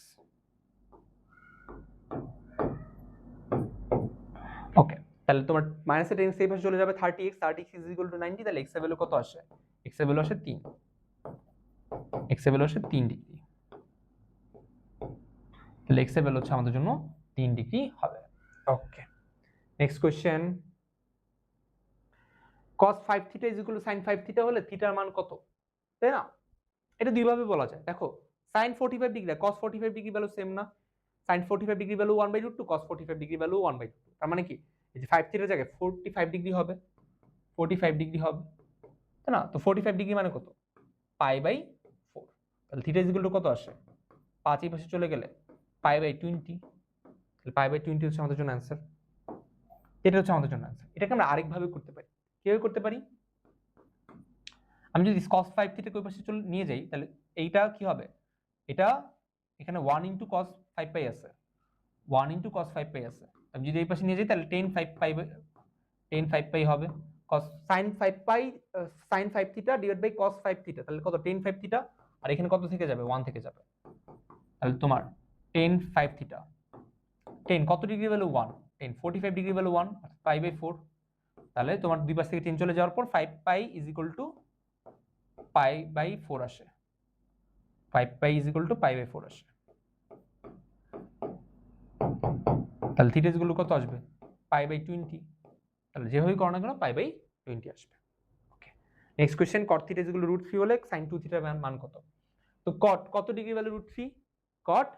Speaker 1: ওকে, তাহলে তোমার মাইনাসের 10x এই পাশে চলে যাবে, 30x = 90। তাহলে x এর ভ্যালু কত আসে? x এর ভ্যালু আসে 3। x এর ভ্যালু আসে 3 ডিগ্রি। তাহলে x এর ভ্যালু হচ্ছে আমাদের জন্য 3 ডিগ্রি হবে। ওকে, নেক্সট কোশ্চেন, cos 5θ = sin 5θ হলে থিটার মান কত? তাই না? এটা দুই ভাবে বলা যায়। দেখো sin 45 degree cos 45 degree value same না? sin 45 degree value 1/√2, cos 45 degree value 1/2। তার মানে কি এই যে 5θ এর জায়গায় 45 ডিগ্রি হবে, 45 ডিগ্রি হবে, তাই না? তো 45 ডিগ্রি মানে কত? π/4। তাহলে থিটা = কত আসে? 5 এই পাশে চলে গেলে π/20। তাহলে π/20 হচ্ছে আমাদের জন্য অ্যানসার। এটা হচ্ছে আমাদের জন্য অ্যানসার। এটাকে আমরা আরেকভাবে করতে পারি। কিভাবে করতে পারি? আমি যদি cos 5θ কে ওই পাশে চলে নিয়ে যাই তাহলে এইটা কি হবে? এটা এখানে 1 * cos 5π আছে, 1 * cos 5π আছে। আমি যদি এই পাশে নিয়ে যাই তাহলে tan 5π হবে। cos sin 5π sin 5θ / cos 5θ, তাহলে কত? tan 5θ। আর এখানে কত থেকে যাবে? 1 থেকে যাবে। তাহলে তোমার tan 5θ, tan কত degree value? 1। tan 45 degree value 1, π/4। তাহলে তোমার দুই পাশ থেকে 10 চলে যাওয়ার পর 5π = π/4 আসে, 5π = π/4 আসে। তাহলে থিটা গুলো কত আসবে? π/20। তাহলে যেভাবেই করো না কেন π/20 আসবে। ওকে, নেক্সট কোশ্চেন, cot θ = √3 হলে sin 2θ এর মান কত? তো cot কত degree value √3? cot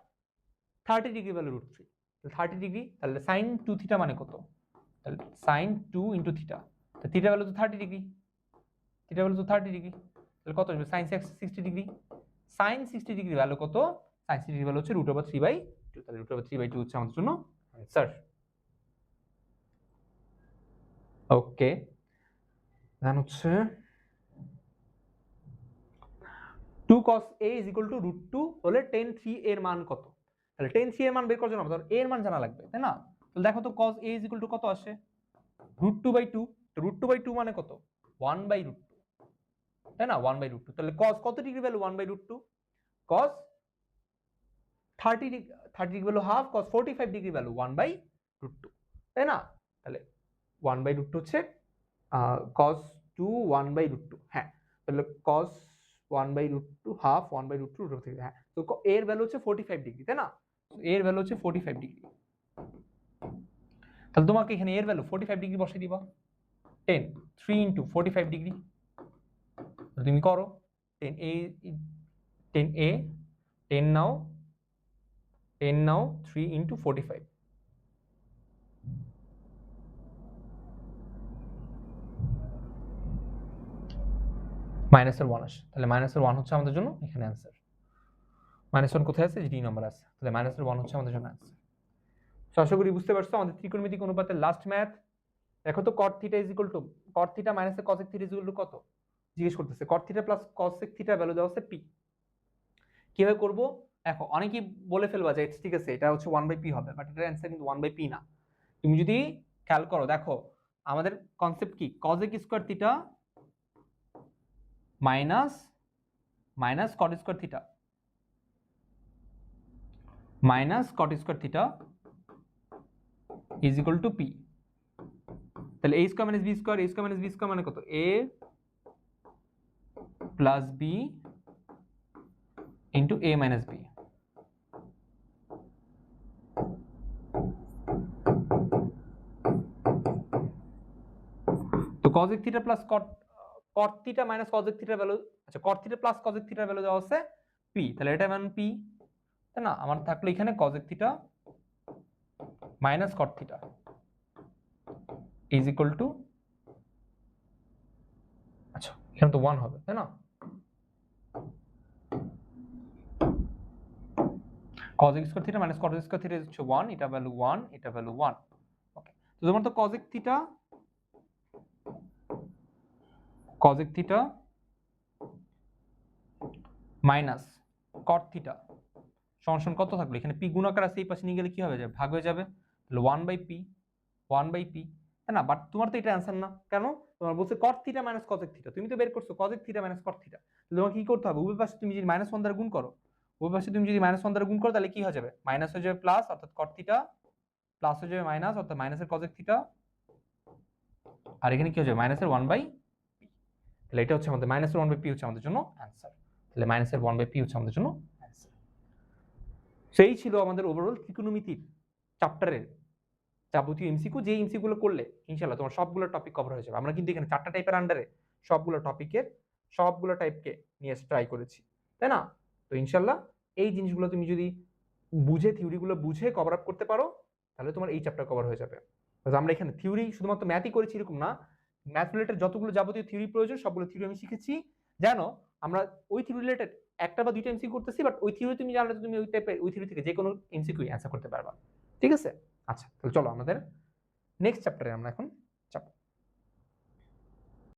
Speaker 1: 30 degree value √3। তাহলে 30 ডিগ্রি, তাহলে sin 2θ মানে কত? তাহলে sin 2 * θ। তো θ ভ্যালু তো 30 ডিগ্রি। θ থিটা ভ্যালু তো 30 ডিগ্রি, তাহলে কত আসবে sin 60 degree, sin 60 degree value কত, sin 60 ডিগ্রি ভ্যালু হচ্ছে √3/2, তাহলে √3/2 হচ্ছে আমাদের জন্য आंसर। ওকে, দেন হচ্ছে 2 cos a is equal to √2 হলে tan 3 এর মান কত, তাহলে tan 3 এর মান বের করার জন্য আমাদের a এর মান জানা লাগবে, তাই না? তাহলে দেখো তো cos a is equal to কত আসে, √2/2, তো √2/2 মানে কত 1/√2, তাই না? 1/√2, তাহলে cos কত degree value 1/√2, cos 30 degree value half, cos 45 degree value 1/√2, তাই না? তাহলে 1/√2 হচ্ছে cos 2 1/√2, হ্যাঁ, তাহলে cos 1/√2 হাফ 1/√2 হ্যাঁ, তো এর ভ্যালু হচ্ছে 45 ডিগ্রি, তাই না? এর ভ্যালু হচ্ছে 45 ডিগ্রি, তাহলে তোমাকে এখানে এর ভ্যালু 45 ডিগ্রি বসিয়ে দিবা, 10 3 ইনটু 45 ডিগ্রি, তুমি করো 10a 10 নাও 3 ইনটু 45, মাইনাসের 1 আসে, তাহলে মাইনাসের 1 হচ্ছে আমাদের জন্য এখানে অ্যান্সার। -1 কোথায় আছে, ডি নাম্বার আছে, তাহলে মাইনাসের 1 হচ্ছে আমাদের জন্য অ্যান্সার। তো আশা করি বুঝতে পারছো আমাদের ত্রিকোণমিতিক অনুপাতের লাস্ট ম্যাথ। দেখো তো cot theta is equal two cot theta minus cosec theta is equal two কত জিজ্ঞেস করতেছে, cot theta plus cosec theta value দেওয়া আছে p, কিভাবে করব দেখো, অনেকেই বলে ফেলবা যে ঠিক আছে এটা হচ্ছে 1/p হবে, বাট এটার অ্যান্সার কিন্তু 1/p না। তুমি যদি খেয়াল করো, দেখো আমাদের কনসেপ্ট কি, cosec square theta minus cot square theta minus cot square theta is equal two p, তাহলে a square minus b square, a square minus b square মানে কত, a plus b into a minus b। তো cosec theta plus cot theta minus cosec থিটার value, আচ্ছা cot theta plus cosec থিটার value দেওয়া আছে p, তাহলে এটা মান p, তাই না? আমার থাকলো এখানে cosec theta minus cot theta is equal two, আচ্ছা এখানে তো 1 হবে, তাই না? cosec square theta minus cot square theta হচ্ছে 1, এটা ভ্যালু 1, এটা ভ্যালু 1। ওকে, তো তোমার তো cosec theta minus cot theta সমান কত থাকলো, এখানে p গুণাকার আছে, এই পাশে নিয়ে গেলে কি হবে, ভাগ হয়ে যাবে, তাহলে 1/p, তাই না? বাট তোমার তো এটা অ্যান্সার না, কেন? তোমার বলছে cot theta minus cosec theta, তুমি তো বের করছো cosec theta minus cot theta, তাহলে তোমাকে কি করতে হবে, উভয় পাশে তুমি যদি -1 দ্বারা গুণ করো, উভয় পাশে তুমি যদি -1 দ্বারা গুণ করো, তাহলে কি হয়ে যাবে, মাইনাস হয়ে যাবে প্লাস, অর্থাৎ cot থিটা প্লাস হয়ে যাবে মাইনাস, অর্থাৎ মাইনাসের cosec থিটা, আর এখানে কি হয়ে যাবে মাইনাসের 1/p, তাহলে এটা হচ্ছে আমাদের মাইনাসের 1/p হচ্ছে আমাদের জন্য অ্যান্সার, তাহলে মাইনাসের 1/p হচ্ছে আমাদের জন্য অ্যান্সার। সেই ছিল আমাদের ওভারঅল ত্রিকোণমিতির চ্যাপ্টারের যাবতীয় এমসিকিউ, যে এমসিকিউ গুলো করলে ইনশাআল্লাহ তোমার সবগুলো টপিক কভার হয়ে যাবে। আমরা কিন্তু এখানে 4টা টাইপের আন্ডারে সবগুলো টাইপকে নিয়ে ট্রাই করেছি, তাই না? তো ইনশাআল্লাহ এই জিনিসগুলো তুমি যদি বুঝে, থিওরিগুলো বুঝে কভার আপ করতে পারো, তাহলে তোমার এই চ্যাপ্টার কভার হয়ে যাবে। আমরা এখানে থিওরি শুধুমাত্র ম্যাথই করেছি এরকম না, ম্যাথ রিলেটেড যতগুলো যাবতীয় থিওরি প্রয়োজন সবগুলো থিওরি আমি শিখেছি, জানো আমরা ওই থিওরি রিলেটেড একটা বা দুইটা এমসিকিউ করতেছি, বাট ওই থিওরি তুমি জানলে তুমি ওই থিওরি থেকে যে কোনো এমসিকিউ অ্যান্সার করতে পারবা, ঠিক আছে? আচ্ছা, তাহলে চলো আমাদের নেক্সট চ্যাপ্টারে আমরা এখন